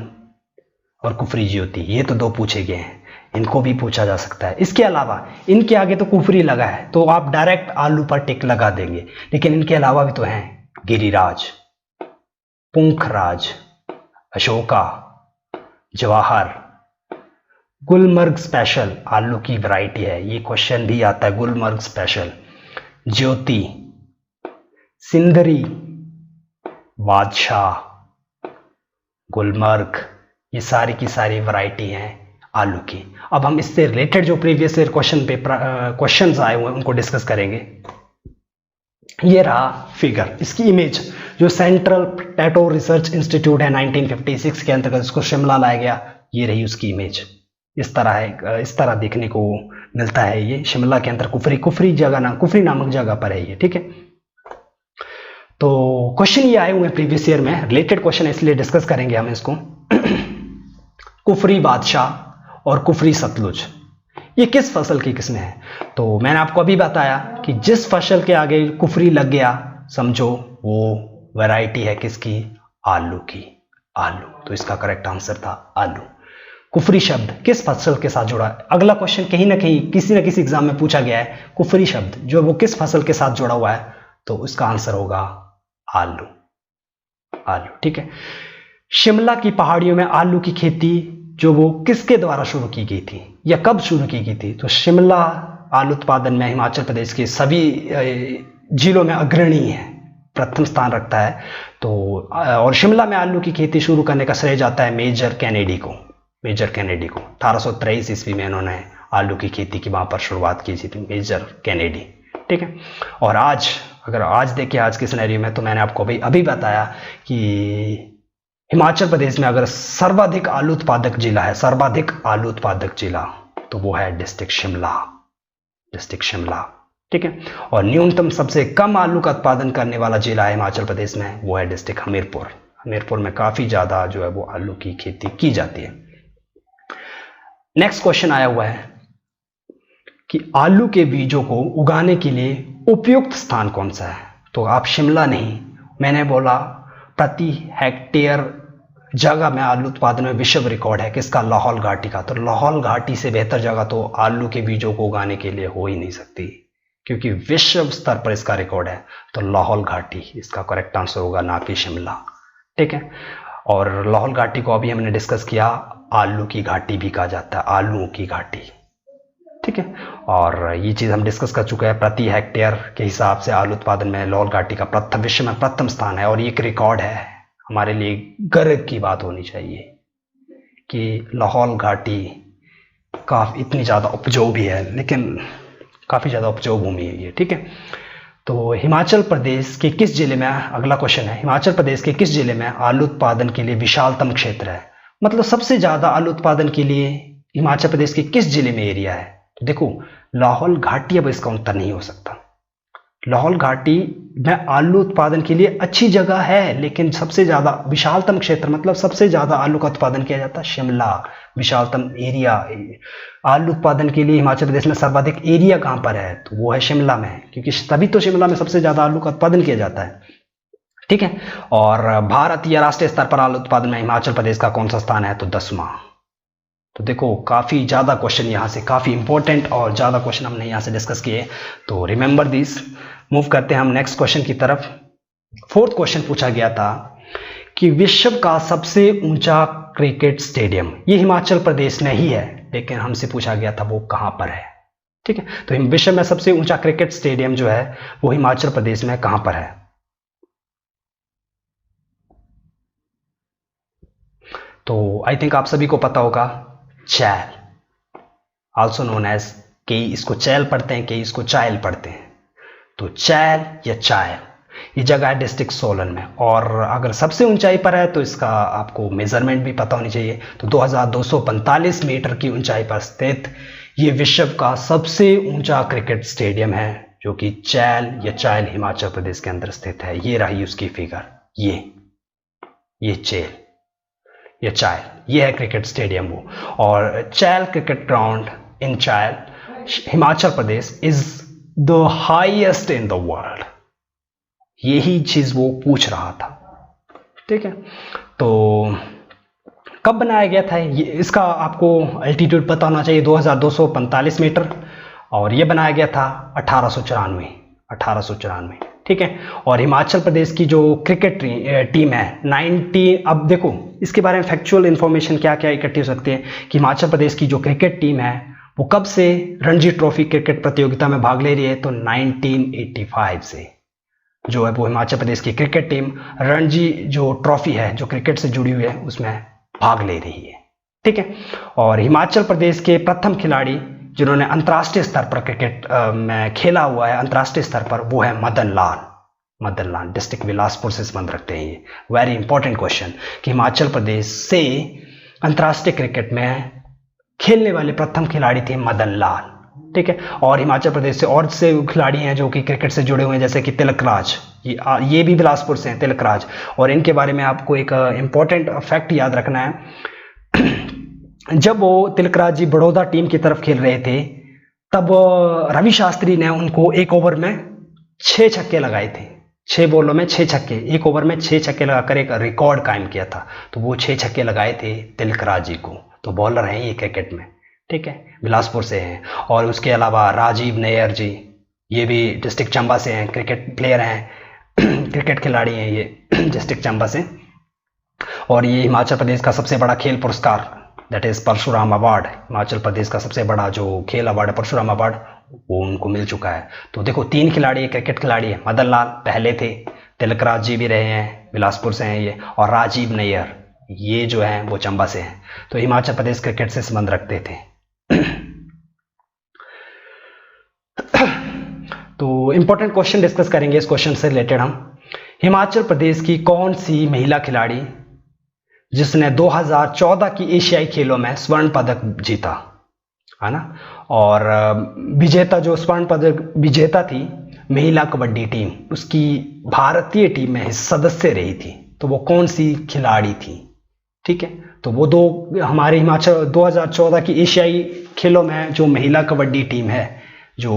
और कुफरी ज्योति, ये तो दो पूछे गए हैं, इनको भी पूछा जा सकता है। इसके अलावा इनके आगे तो कुफरी लगा है तो आप डायरेक्ट आलू पर टिक लगा देंगे, लेकिन इनके अलावा भी तो हैं गिरिराज, पुंखराज, अशोका, जवाहर, गुलमर्ग स्पेशल आलू की वैरायटी है, ये क्वेश्चन भी आता है, गुलमर्ग स्पेशल, ज्योति, सिंदरी, बादशाह, गुलमर्ग, ये सारी की सारी वैरायटी हैं आलू की। अब हम इससे रिलेटेड जो प्रीवियस ईयर क्वेश्चंस आए हुए हैं उनको डिस्कस करेंगे। ये रहा फिगर, इसकी इमेज, जो सेंट्रल पोटैटो रिसर्च इंस्टीट्यूट है 1956 के अंतर्गत इसको शिमला लाया गया, ये रही उसकी इमेज, इस तरह है, इस तरह देखने को मिलता है। ये शिमला के अंदर कुफरी नामक जगह पर है ये, ठीक है। तो क्वेश्चन ये आए हुए प्रीवियस ईयर में, रिलेटेड क्वेश्चन इसलिए डिस्कस करेंगे हम इसको। कुफरी बादशाह और कुफरी सतलुज, ये किस फसल की किस्में हैं? तो मैंने आपको अभी बताया कि जिस फसल के आगे कुफरी लग गया समझो वो वैरायटी है किसकी, आलू की, आलू। तो इसका करेक्ट आंसर था आलू। कुफरी शब्द किस फसल के साथ जुड़ा है? अगला क्वेश्चन कहीं ना कहीं किसी न किसी एग्जाम में पूछा गया है, कुफरी शब्द जो वो किस फसल के साथ जुड़ा हुआ है, तो उसका आंसर होगा आलू, आलू, ठीक है। शिमला की पहाड़ियों में आलू की खेती जो वो किसके द्वारा शुरू की गई थी या कब शुरू की गई थी? तो शिमला आलू उत्पादन में हिमाचल प्रदेश के सभी जिलों में अग्रणी है, प्रथम स्थान रखता है। तो और शिमला में आलू की खेती शुरू करने का श्रेय जाता है मेजर कैनेडी को, मेजर कैनेडी को। 1823 ईस्वी में इन्होंने आलू की खेती की वहां पर शुरुआत की थी, मेजर कैनेडी, ठीक है। और आज अगर आज देखिए आज के सिनेरियो में, तो मैंने आपको अभी बताया कि हिमाचल प्रदेश में अगर सर्वाधिक आलू उत्पादक जिला है, सर्वाधिक आलू उत्पादक जिला, तो वो है डिस्ट्रिक्ट शिमला, डिस्ट्रिक्ट शिमला, ठीक है। और न्यूनतम सबसे कम आलू का उत्पादन करने वाला जिला है हिमाचल प्रदेश में, वो है डिस्ट्रिक्ट हमीरपुर। हमीरपुर में काफी ज्यादा जो है वो आलू की खेती की जाती है। नेक्स्ट क्वेश्चन आया हुआ है कि आलू के बीजों को उगाने के लिए उपयुक्त स्थान कौन सा है? तो आप शिमला नहीं, मैंने बोला प्रति हेक्टेयर जगह में आलू उत्पादन में विश्व रिकॉर्ड है किसका? लाहौल घाटी का। तो लाहौल घाटी से बेहतर जगह तो आलू के बीजों को उगाने के लिए हो ही नहीं सकती, क्योंकि विश्व स्तर पर इसका रिकॉर्ड है। तो लाहौल घाटी इसका करेक्ट आंसर होगा, ना कि शिमला। ठीक है, और लाहौल घाटी को अभी हमने डिस्कस किया, आलू की घाटी भी कहा जाता है, आलूओं की घाटी। ठीक है, और ये चीज़ हम डिस्कस कर चुके हैं। प्रति हेक्टेयर के हिसाब से आलू उत्पादन में लाहौल घाटी का विश्व में प्रथम स्थान है, और ये एक रिकॉर्ड है। हमारे लिए गर्व की बात होनी चाहिए कि लाहौल घाटी काफ़ी इतनी ज़्यादा उपजाऊ भी है, लेकिन काफ़ी ज़्यादा उपजाऊ भूमि है ये। ठीक है, तो हिमाचल प्रदेश के किस जिले में, अगला क्वेश्चन है, हिमाचल प्रदेश के किस जिले में आलू उत्पादन के लिए विशालतम क्षेत्र है? मतलब सबसे ज़्यादा आलू उत्पादन के लिए हिमाचल प्रदेश के किस जिले में एरिया है? तो देखो, लाहौल घाटी अब इसका उत्तर नहीं हो सकता। लाहौल घाटी में आलू उत्पादन के लिए अच्छी जगह है, लेकिन सबसे ज़्यादा विशालतम क्षेत्र मतलब सबसे ज़्यादा आलू का उत्पादन किया जाता है शिमला। विशालतम एरिया आलू उत्पादन के लिए हिमाचल प्रदेश में सर्वाधिक एरिया कहाँ पर है? तो वो है शिमला में, क्योंकि तभी तो शिमला में सबसे ज़्यादा आलू का उत्पादन किया जाता है। ठीक है, और भारत या राष्ट्रीय स्तर पर आलू उत्पादन में हिमाचल प्रदेश का कौन सा स्थान है? तो 10वां। तो देखो, काफ़ी ज़्यादा क्वेश्चन यहाँ से, काफ़ी इंपॉर्टेंट और ज़्यादा क्वेश्चन हमने यहाँ से डिस्कस किए, तो रिमेंबर दिस। मूव करते हैं हम नेक्स्ट क्वेश्चन की तरफ। फोर्थ क्वेश्चन पूछा गया था कि विश्व का सबसे ऊंचा क्रिकेट स्टेडियम, ये हिमाचल प्रदेश में ही है, लेकिन हमसे पूछा गया था वो कहाँ पर है। ठीक है, तो विश्व में सबसे ऊंचा क्रिकेट स्टेडियम जो है वो हिमाचल प्रदेश में कहाँ पर है? तो आई थिंक आप सभी को पता होगा, चैल, आल्सो नोन एज, कई इसको चैल पढ़ते हैं, कई इसको चायल पढ़ते हैं। तो चैल या चायल ये जगह है डिस्ट्रिक्ट सोलन में, और अगर सबसे ऊंचाई पर है तो इसका आपको मेजरमेंट भी पता होनी चाहिए। तो 2245 मीटर की ऊंचाई पर स्थित ये विश्व का सबसे ऊंचा क्रिकेट स्टेडियम है, जो कि चैल या चायल हिमाचल प्रदेश के अंदर स्थित है। ये रही उसकी फिगर, ये चैल या चायल, ये है क्रिकेट स्टेडियम वो। और Chail cricket ground in Chail Himachal Pradesh is the highest in the world. यही चीज वो पूछ रहा था। ठीक है, तो कब बनाया गया था ये? इसका आपको एल्टीट्यूड पता होना चाहिए, 2245 मीटर, और ये बनाया गया था 1894। ठीक है, और हिमाचल प्रदेश की जो क्रिकेट टीम है 19, अब देखो इसके बारे में फैक्चुअल इंफॉर्मेशन क्या क्या इकट्ठी हो सकती है कि हिमाचल प्रदेश की जो क्रिकेट टीम है वो कब से रणजी ट्रॉफी क्रिकेट प्रतियोगिता में भाग ले रही है? तो 1985 से जो है वो हिमाचल प्रदेश की क्रिकेट टीम रणजी जो ट्रॉफी है जो क्रिकेट से जुड़ी हुई है उसमें भाग ले रही है। ठीक है, और हिमाचल प्रदेश के प्रथम खिलाड़ी जिन्होंने अंतर्राष्ट्रीय स्तर पर क्रिकेट में खेला हुआ है, अंतर्राष्ट्रीय स्तर पर, वो है मदन लाल डिस्ट्रिक्ट बिलासपुर से संबंध रखते हैं। ये वेरी इंपॉर्टेंट क्वेश्चन कि हिमाचल प्रदेश से अंतर्राष्ट्रीय क्रिकेट में खेलने वाले प्रथम खिलाड़ी थे मदन लाल। ठीक है, और हिमाचल प्रदेश से और से खिलाड़ी हैं जो कि क्रिकेट से जुड़े हुए हैं, जैसे कि तिलकराज, ये भी बिलासपुर से हैं तिलकराज। और इनके बारे में आपको एक इंपॉर्टेंट फैक्ट याद रखना है। जब वो तिलकराज जी बड़ौदा टीम की तरफ खेल रहे थे, तब रवि शास्त्री ने उनको एक ओवर में 6 छक्के लगाए थे, 6 बॉलों में 6 छक्के, एक ओवर में 6 छक्के लगाकर एक रिकॉर्ड कायम किया था। तो वो 6 छक्के लगाए थे तिलकराज जी को। तो बॉलर हैं ये क्रिकेट में। ठीक है, बिलासपुर से हैं। और उसके अलावा राजीव नैयर जी, ये भी डिस्ट्रिक्ट चंबा से हैं, क्रिकेट प्लेयर हैं, क्रिकेट खिलाड़ी हैं ये डिस्ट्रिक्ट चंबा से। और ये हिमाचल प्रदेश का सबसे बड़ा खेल पुरस्कार, that is Parshuram award, Himachal Pradesh का सबसे बड़ा जो खेल अवार्ड है परशुराम अवार्ड, वो उनको मिल चुका है। तो देखो 3 खिलाड़ी क्रिकेट खिलाड़ी है, मदन लाल पहले थे, तिलकराज जी भी रहे हैं, बिलासपुर से हैं ये, और राजीव नैयर ये जो हैं वो चंबा से हैं। तो हिमाचल प्रदेश क्रिकेट से संबंध रखते थे। तो इंपॉर्टेंट क्वेश्चन डिस्कस करेंगे इस क्वेश्चन से रिलेटेड हम। हिमाचल प्रदेश की कौन सी महिला खिलाड़ी जिसने 2014 की एशियाई खेलों में स्वर्ण पदक जीता, है ना, और विजेता जो स्वर्ण पदक विजेता थी महिला कबड्डी टीम, उसकी भारतीय टीम में सदस्य रही थी, तो वो कौन सी खिलाड़ी थी? ठीक है, तो वो दो हमारे हिमाचल 2014 की एशियाई खेलों में जो महिला कबड्डी टीम है जो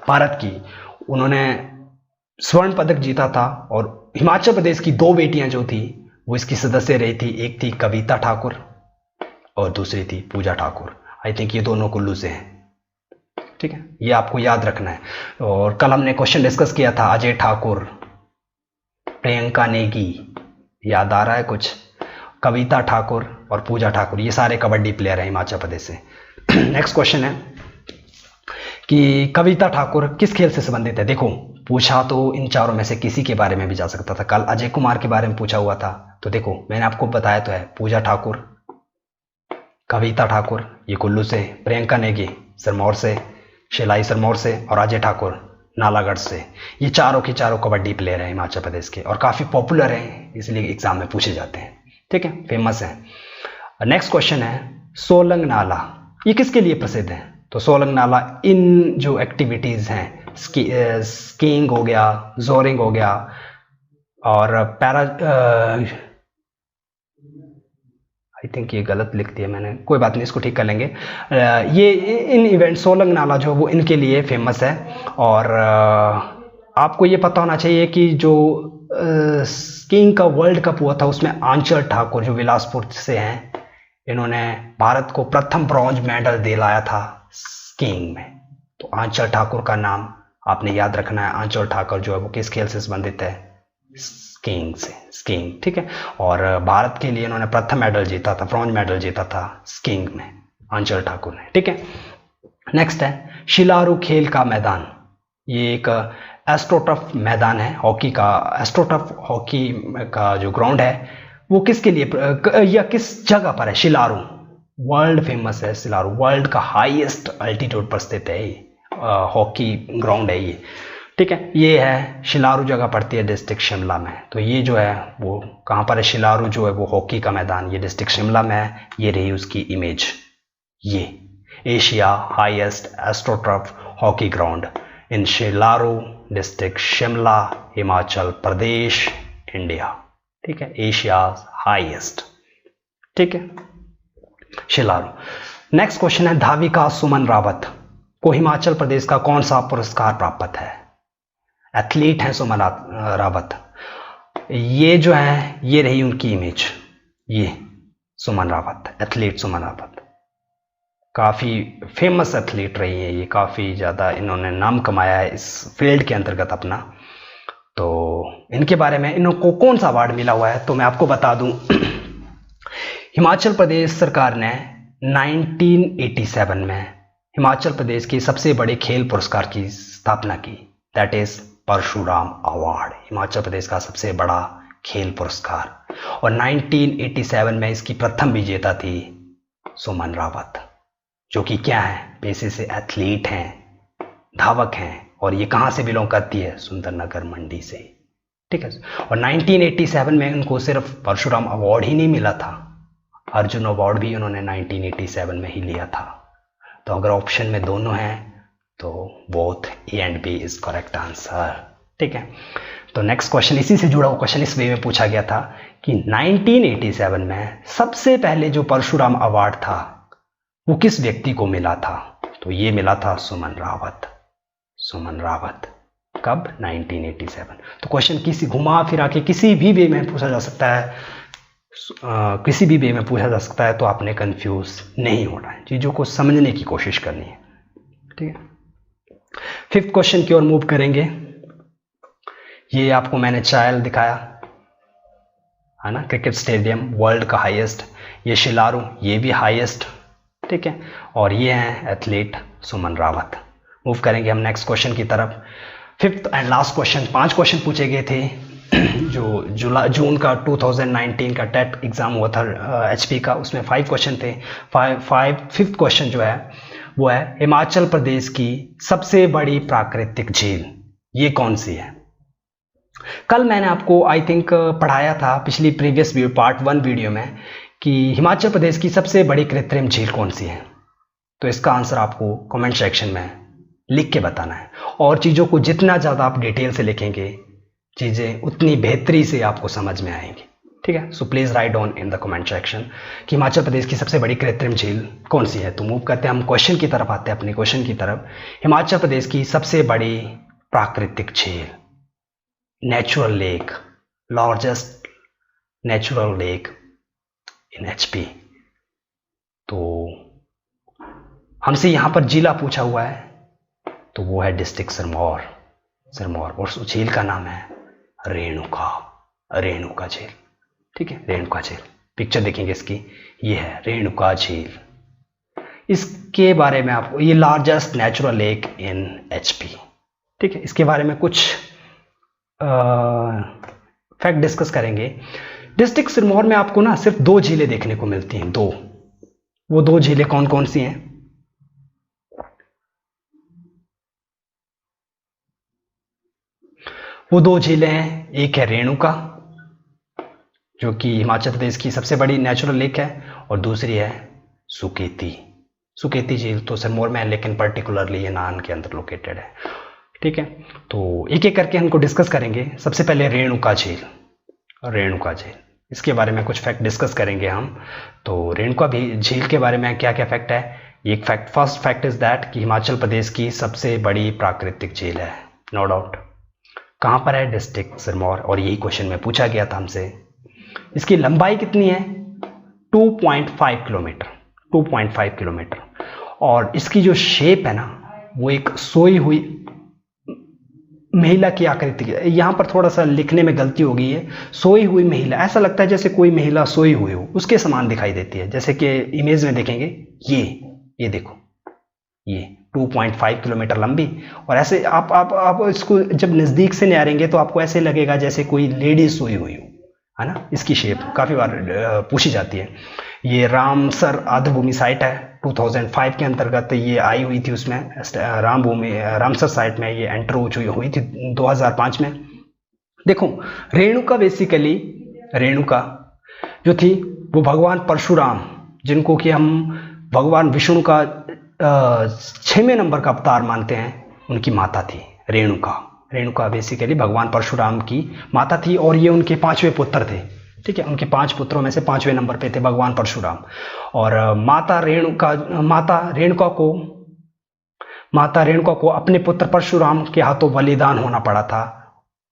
भारत की, उन्होंने स्वर्ण पदक जीता था। और हिमाचल प्रदेश की 2 बेटियां जो थी वो इसकी सदस्य रही थी, एक थी कविता ठाकुर और दूसरी थी पूजा ठाकुर। आई थिंक ये दोनों कुल्लू से हैं, ठीक है, ये आपको याद रखना है। और कल हमने क्वेश्चन डिस्कस किया था अजय ठाकुर, प्रियंका नेगी, याद आ रहा है कुछ, कविता ठाकुर और पूजा ठाकुर, ये सारे कबड्डी प्लेयर हैं हिमाचल प्रदेश से। नेक्स्ट क्वेश्चन है कि कविता ठाकुर किस खेल से संबंधित है। देखो पूछा तो इन चारों में से किसी के बारे में भी जा सकता था, कल अजय कुमार के बारे में पूछा हुआ था, तो देखो मैंने आपको बताया तो है, पूजा ठाकुर, कविता ठाकुर ये कुल्लू से, प्रियंका नेगी सिरमौर से, शिलाई सिरमौर से, और अजय ठाकुर नालागढ़ से। ये चारों के चारों कबड्डी प्लेयर हैं हिमाचल प्रदेश के और काफ़ी पॉपुलर हैं, इसलिए एग्जाम में पूछे जाते हैं, ठीक है, फेमस है। नेक्स्ट क्वेश्चन है सोलंग नाला, ये किसके लिए प्रसिद्ध है। तो सोलंग नाला इन जो एक्टिविटीज़ हैं, स्कीइंग हो गया, जोरिंग हो गया और आई थिंक ये गलत लिख दिया मैंने, कोई बात नहीं, इसको ठीक कर लेंगे। ये इन इवेंट सोलंग नाला जो वो इनके लिए फेमस है। और आपको ये पता होना चाहिए कि जो स्कीइंग का वर्ल्ड कप हुआ था उसमें आंचल ठाकुर जो बिलासपुर से हैं, इन्होंने भारत को प्रथम ब्रॉन्ज मेडल दिलाया था स्कीइंग में। तो आंचल ठाकुर का नाम आपने याद रखना है। आंचल ठाकुर जो है वो किस खेल से संबंधित है, स्कीइंग से, स्कीइंग, ठीक है। और भारत के लिए इन्होंने प्रथम मेडल जीता था, ब्रॉन्ज मेडल जीता था स्कीइंग में आंचल ठाकुर ने, ठीक है। नेक्स्ट है शिलारू खेल का मैदान, ये एक एस्ट्रोटर्फ मैदान है हॉकी का। एस्ट्रोटर्फ हॉकी का जो ग्राउंड है वो किसके लिए या किस जगह पर है। शिलारू वर्ल्ड फेमस है, शिलारू वर्ल्ड का हाईएस्ट अल्टीट्यूड पर स्थित है, हॉकी ग्राउंड है ये, ठीक है। ये है शिलारू, जगह पड़ती है डिस्ट्रिक्ट शिमला में। तो ये जो है वो कहाँ पर है, शिलारू जो है वो हॉकी का मैदान, ये डिस्ट्रिक्ट शिमला में है। ये रही उसकी इमेज, ये Asia highest astroturf hockey ground in Shilaru district Shimla, Himachal Pradesh, India, ठीक है, एशिया हाईएस्ट, ठीक है, शिलारू। नेक्स्ट क्वेश्चन है धाविका सुमन रावत को हिमाचल प्रदेश का कौन सा पुरस्कार प्राप्त है। एथलीट हैं सुमन रावत, ये जो है ये रही उनकी इमेज, ये सुमन रावत, एथलीट सुमन रावत, काफ़ी फेमस एथलीट रही है ये, काफ़ी ज़्यादा इन्होंने नाम कमाया है इस फील्ड के अंतर्गत अपना। तो इनके बारे में इनको कौन सा अवार्ड मिला हुआ है तो मैं आपको बता दूं, हिमाचल प्रदेश सरकार ने 1987 में हिमाचल प्रदेश के सबसे बड़े खेल पुरस्कार की स्थापना की, that is Parshuram award, Himachal Pradesh का सबसे बड़ा खेल पुरस्कार। और 1987 में इसकी प्रथम विजेता थी सुमन रावत, जो कि क्या है, पेशे से एथलीट हैं, धावक हैं, और ये कहाँ से बिलोंग करती है, सुंदरनगर मंडी से, ठीक है। और 1987 में उनको सिर्फ परशुराम अवार्ड ही नहीं मिला था, अर्जुन अवार्ड भी उन्होंने 1987 में ही लिया था। तो अगर ऑप्शन में दोनों हैं तो both A and B is correct answer, ठीक है। तो नेक्स्ट क्वेश्चन इसी से जुड़ा हुआ क्वेश्चन इस वे में पूछा गया था कि 1987 में सबसे पहले जो परशुराम अवार्ड था वो किस व्यक्ति को मिला था। तो ये मिला था सुमन रावत, सुमन रावत, कब, 1987। तो क्वेश्चन किसी घुमा फिरा के किसी भी वे में पूछा जा सकता है, किसी भी वे में पूछा जा सकता है, तो आपने कंफ्यूज नहीं होना है, चीज़ों को समझने की कोशिश करनी है, ठीक है। फिफ्थ क्वेश्चन की ओर मूव करेंगे। ये आपको मैंने ट्रायल दिखाया है ना, क्रिकेट स्टेडियम वर्ल्ड का हाईएस्ट, ये शिलारू ये भी हाईएस्ट, ठीक है। और ये हैं एथलीट सुमन रावत। मूव करेंगे हम नेक्स्ट क्वेश्चन की तरफ। Fifth and last question, 5 question पूछे गए थे जो जून का 2019 का टेट एग्जाम हुआ था एचपी का, उसमें 5 क्वेश्चन थे। फिफ्थ क्वेश्चन जो है वो है हिमाचल प्रदेश की सबसे बड़ी प्राकृतिक झील ये कौन सी है। कल मैंने आपको आई थिंक पढ़ाया था पिछली प्रीवियस वीडियो पार्ट 1 वीडियो में कि हिमाचल प्रदेश की सबसे बड़ी कृत्रिम झील कौन सी है। तो इसका आंसर आपको कमेंट सेक्शन में लिख के बताना है, और चीज़ों को जितना ज़्यादा आप डिटेल से लिखेंगे चीज़ें उतनी बेहतरी से आपको समझ में आएंगी, ठीक है। So please write down in the comment section कि हिमाचल प्रदेश की सबसे बड़ी कृत्रिम झील कौन सी है। तो मूव करते हैं हम क्वेश्चन की तरफ, आते हैं अपने क्वेश्चन की तरफ। हिमाचल प्रदेश की सबसे बड़ी प्राकृतिक झील, natural lake, largest natural lake in HP. तो हमसे यहां पर जिला पूछा हुआ है, तो वो है डिस्ट्रिक्ट सिरमौर। सिरमौर, और उस झील का नाम है रेणुका, रेणुका झील। ठीक है, रेणुका झील। पिक्चर देखेंगे इसकी, ये है रेणुका झील। इसके बारे में आपको, ये largest natural lake in HP. ठीक है, इसके बारे में कुछ फैक्ट डिस्कस करेंगे। डिस्ट्रिक्ट सिरमौर में आपको ना सिर्फ 2 झीलें देखने को मिलती हैं, 2। वो 2 झीलें कौन कौन सी हैं? वो 2 झीलें हैं, एक है रेणुका जो कि हिमाचल प्रदेश की सबसे बड़ी नेचुरल लेक है, और दूसरी है सुकेती। सुकेती झील तो सिरमौर में है, लेकिन पर्टिकुलरली ये नाहन के अंदर लोकेटेड है। ठीक है, तो एक एक करके हमको डिस्कस करेंगे। सबसे पहले रेणुका झील। रेणुका झील, इसके बारे में कुछ फैक्ट डिस्कस करेंगे हम। तो रेणुका झील के बारे में क्या क्या फैक्ट है? एक fact, first fact is that कि हिमाचल प्रदेश की सबसे बड़ी प्राकृतिक झील है, नो डाउट। कहाँ पर है? डिस्ट्रिक्ट सिरमौर, और यही क्वेश्चन में पूछा गया था हमसे। इसकी लंबाई कितनी है? 2.5 किलोमीटर, 2.5 किलोमीटर। और इसकी जो शेप है ना, वो एक सोई हुई महिला की आकृति की। यहाँ पर थोड़ा सा लिखने में गलती हो गई है, सोई हुई महिला। ऐसा लगता है जैसे कोई महिला सोई हुई हो, उसके समान दिखाई देती है। जैसे कि इमेज में देखेंगे, ये देखो, ये 2.5 किलोमीटर लंबी। और ऐसे आप इसको जब नज़दीक से निहारेंगे तो आपको ऐसे लगेगा जैसे कोई लेडीज सोई हुई हो, है ना। इसकी शेप काफ़ी बार पूछी जाती है। ये रामसर आर्द्रभूमि साइट है, 2005 के अंतर्गत ये आई हुई थी। उसमें रामसर साइट में ये एंटर हुई थी 2005 में। देखो, रेणुका बेसिकली, रेणुका जो थी वो भगवान परशुराम, जिनको कि हम भगवान विष्णु का 6वें नंबर का अवतार मानते हैं, उनकी माता थी रेणुका। रेणुका बेसिकली भगवान परशुराम की माता थी, और ये उनके 5वें पुत्र थे। ठीक है, उनके 5 पुत्रों में से 5वें नंबर पे थे भगवान परशुराम। और माता रेणुका को अपने पुत्र परशुराम के हाथों बलिदान होना पड़ा था,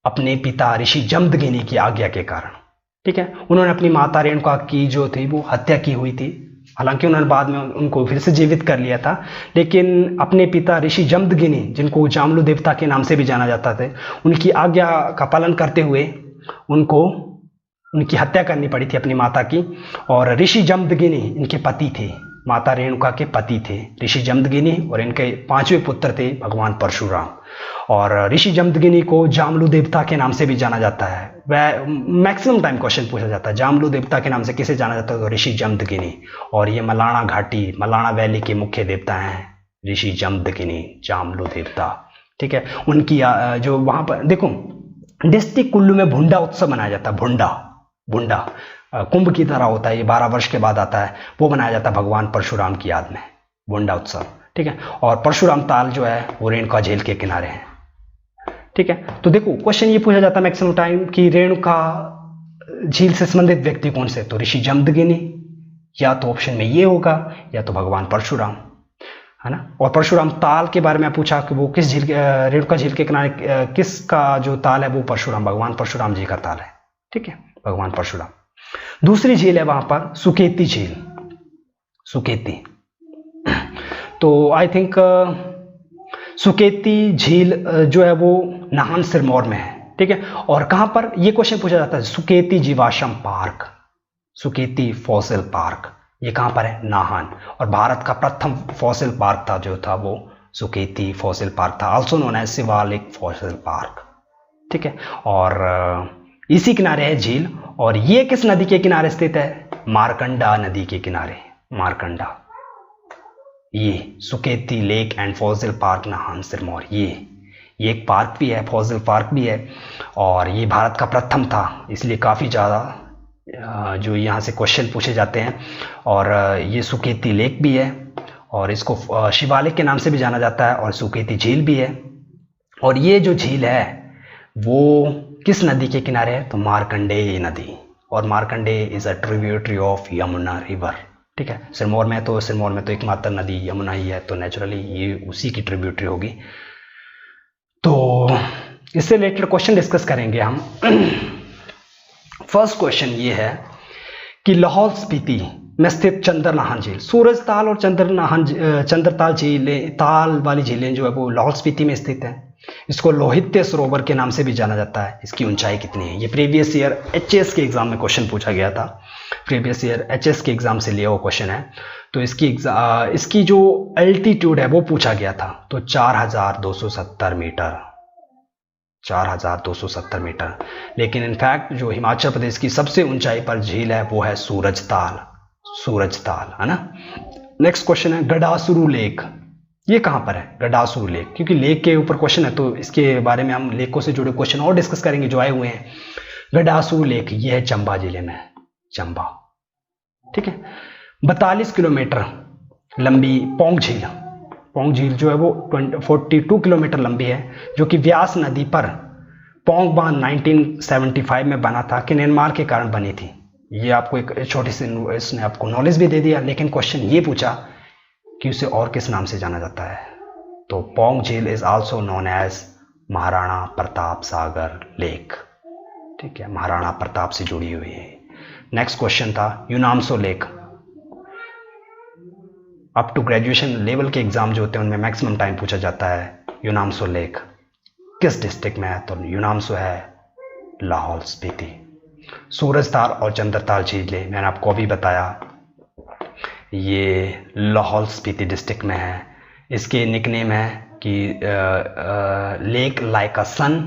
अपने पिता ऋषि जमदग्नि की आज्ञा के कारण। ठीक है, उन्होंने अपनी माता रेणुका की जो थी वो हत्या की हुई थी। हालांकि उन्होंने बाद में उनको फिर से जीवित कर लिया था, लेकिन अपने पिता ऋषि जमदग्नि, जिनको जामलू देवता के नाम से भी जाना जाता था, उनकी आज्ञा का पालन करते हुए उनको उनकी हत्या करनी पड़ी थी अपनी माता की। और ऋषि जमदग्नि इनके पति थे, माता रेणुका के पति थे ऋषि जमदग्नि, और इनके 5वें पुत्र थे भगवान परशुराम। और ऋषि जमदग्नि को जामलू देवता के नाम से भी जाना जाता है। वह मैक्सिमम टाइम क्वेश्चन पूछा जाता है, जामलू देवता के नाम से किसे जाना जाता है? तो ऋषि जमदग्नि। और ये मलाना घाटी, मलाना वैली के मुख्य देवता हैं ऋषि जमदग्नि, जामलू देवता। ठीक है, उनकी जो वहाँ पर देखो, डिस्ट्रिक्ट कुल्लू में भुंडा उत्सव मनाया जाता है। भुंडा कुंभ की तरह होता है, ये 12 वर्ष के बाद आता है। वो मनाया जाता है भगवान परशुराम की याद में, भुंडा उत्सव। ठीक है, और परशुराम ताल जो है वो रेणुका झील के किनारे है। ठीक है, तो देखो क्वेश्चन ये पूछा जाता है मैक्सिमम टाइम कि रेणुका झील से संबंधित व्यक्ति कौन से? तो ऋषि जमदग्नि, या तो ऑप्शन में ये होगा, या तो भगवान परशुराम, है ना। और परशुराम ताल के बारे में पूछा कि वो किस झील, रेणुका झील के किनारे किसका जो ताल है वो परशुराम, भगवान परशुराम जी का ताल है। ठीक है, भगवान परशुराम। दूसरी झील है वहां पर सुकेती झील, सुकेती। तो आई थिंक सुकेती झील जो है वो नाहन सिरमौर में है। ठीक है, और कहां पर ये क्वेश्चन पूछा जाता है? सुकेती जीवाश्म पार्क, सुकेती फॉसिल पार्क, ये कहां पर है? नाहन। और भारत का प्रथम फॉसिल पार्क था जो था वो सुकेती फॉसिल पार्क था, also known as Shivalik fossil park. ठीक है, और इसी किनारे है झील। और ये किस नदी के किनारे स्थित है? मारकंडा नदी के किनारे, मारकंडा। ये Suketi lake and fossil park Nahan Sirmaur, ये एक पार्क भी है, फॉसिल पार्क भी है। और ये भारत का प्रथम था, इसलिए काफ़ी ज़्यादा जो यहाँ से क्वेश्चन पूछे जाते हैं। और ये सुकेती लेक भी है, और इसको शिवालिक के नाम से भी जाना जाता है, और सुकेती झील भी है। और ये जो झील है वो किस नदी के किनारे है? तो मार्कंडेय नदी। और Markandeya is a tributary of Yamuna river. ठीक है, सिरमौर में तो एकमात्र नदी यमुना ही है, तो नेचुरली ये उसी की ट्रिब्यूटरी होगी। तो इससे रिलेटेड क्वेश्चन डिस्कस करेंगे हम। फर्स्ट क्वेश्चन ये है कि लाहौल स्पीति में स्थित चंद्रनाहन झील, सूरजताल और चंद्रताल झीलें, ताल वाली झीलें जो है वो लाहौल स्पीति में स्थित है। इसको लोहित्य सरोवर के नाम से भी जाना जाता है। इसकी ऊंचाई कितनी है? ये प्रीवियस ईयर एचएस के एग्जाम में क्वेश्चन पूछा गया था, प्रीवियस ईयर एचएस के एग्जाम से लिया हुआ क्वेश्चन है। तो इसकी जो एल्टीट्यूड है वो पूछा गया था, तो 4270 मीटर, 4270 मीटर। लेकिन इनफैक्ट जो हिमाचल प्रदेश की सबसे ऊंचाई पर झील है वो है सूरजताल, है ना। नेक्स्ट क्वेश्चन है गडासुरु लेक, ये कहां पर है गडासुरु लेक? क्योंकि लेक के ऊपर क्वेश्चन है तो इसके बारे में हम लेकों से जुड़े क्वेश्चन और डिस्कस करेंगे जो आए हुए हैं। गडासुरु लेक ये है चंबा जिले में, चंबा, ठीक है। 42 किलोमीटर लंबी पौंग झील जो है वो 42 किलोमीटर लंबी है, जो कि व्यास नदी पर पौंग बांध 1975 में बना था कि निर्माण के कारण बनी थी। ये आपको एक छोटी सी इसने आपको नॉलेज भी दे दिया, लेकिन क्वेश्चन ये पूछा कि उसे और किस नाम से जाना जाता है। तो पौंग झील is also known as Maharana Pratap Sagar lake, ठीक है, महाराणा प्रताप से जुड़ी हुई है। नेक्स्ट क्वेश्चन था यूनामसो lake. Up to graduation level के एग्जाम जो होते हैं उनमें मैक्सिमम टाइम पूछा जाता है यूनामसो लेक किस डिस्ट्रिक्ट में है? तो यूनामसो है लाहौल स्पीति। सूरजताल और चंद्रताल झीलें मैंने आपको अभी बताया, ये लाहौल स्पीति डिस्ट्रिक्ट में है। इसके निकनेम है कि lake like a sun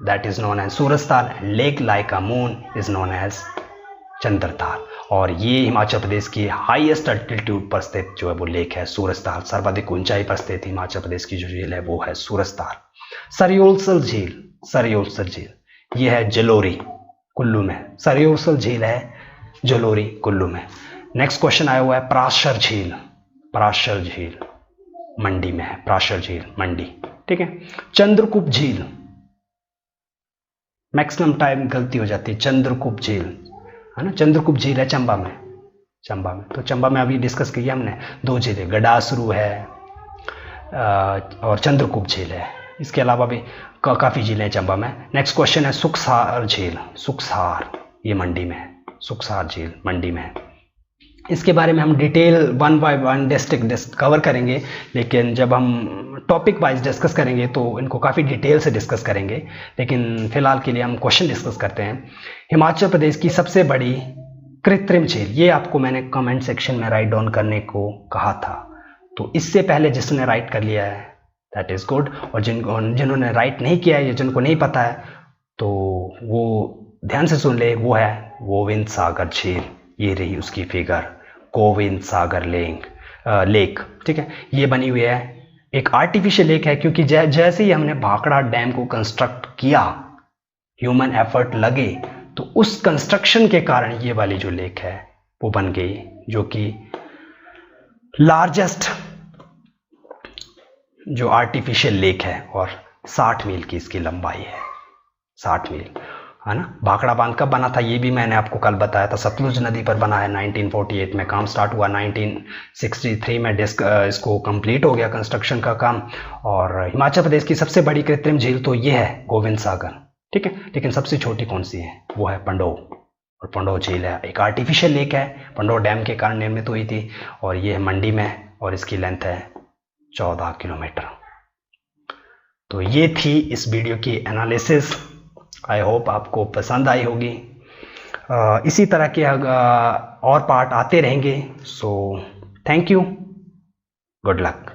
that is known as Surajtal, lake like a moon is known as Chandratal. और ये हिमाचल प्रदेश की हाईएस्ट अल्टीट्यूड पर स्थित जो है वो लेक है सूरजताल। सर्वाधिक ऊंचाई पर स्थित हिमाचल प्रदेश की जो झील है वो है सूरजताल। सरयोलसल झील ये है जलोरी कुल्लू में, सरयोलसल झील है जलोरी कुल्लू में। नेक्स्ट क्वेश्चन आया हुआ है पराशर झील मंडी में है, पराशर झील मंडी, ठीक है। चंद्रकूप झील, मैक्सिमम टाइम गलती हो जाती है, चंद्रकूप झील है ना, चंद्रकूप झील है चंबा में। तो चंबा में अभी डिस्कस किया हमने, दो झीलें गडासुरु है और चंद्रकूप झील है। इसके अलावा भी काफ़ी झीलें हैं चंबा में। नेक्स्ट क्वेश्चन है सुखसार झील, ये मंडी में है, सुखसार झील मंडी में है। इसके बारे में हम डिटेल 1 by 1 डिस्ट्रिक्ट कवर करेंगे, लेकिन जब हम टॉपिक वाइज डिस्कस करेंगे तो इनको काफ़ी डिटेल से डिस्कस करेंगे। लेकिन फिलहाल के लिए हम क्वेश्चन डिस्कस करते हैं। हिमाचल प्रदेश की सबसे बड़ी कृत्रिम झील, ये आपको मैंने कमेंट सेक्शन में राइट डाउन करने को कहा था, तो इससे पहले जिसने राइट कर लिया है दैट इज़ गुड, और जिन्होंने राइट नहीं किया है या जिनको नहीं पता है तो वो ध्यान से सुन ले, वो है गोविंद सागर झील। ये रही उसकी फिगर, गोविंद सागर लेक, ठीक है। ये बनी हुई है, एक आर्टिफिशियल लेक है, क्योंकि जैसे ही हमने भाखड़ा डैम को कंस्ट्रक्ट किया, ह्यूमन एफर्ट लगे, तो उस कंस्ट्रक्शन के कारण ये वाली जो लेक है वो बन गई, जो कि लार्जेस्ट जो आर्टिफिशियल लेक है, और 60 मील की इसकी लंबाई है, 60 मील, है ना। भाखड़ा बांध कब बना था ये भी मैंने आपको कल बताया था, सतलुज नदी पर बना है। 1948 में काम स्टार्ट हुआ, 1963 में इसको कंप्लीट हो गया कंस्ट्रक्शन का काम। और हिमाचल प्रदेश की सबसे बड़ी कृत्रिम झील तो ये है गोविंद सागर, ठीक है। लेकिन सबसे छोटी कौन सी है? वो है पंडोह, और पंडोह झील है, एक आर्टिफिशियल लेक है, पंडोह डैम के कारण निर्मित हुई थी, और ये है मंडी में, और इसकी लेंथ है 14 किलोमीटर। तो ये थी इस वीडियो की एनालिसिस, आई होप आपको पसंद आई होगी। इसी तरह के और पार्ट आते रहेंगे। So thank you, good luck.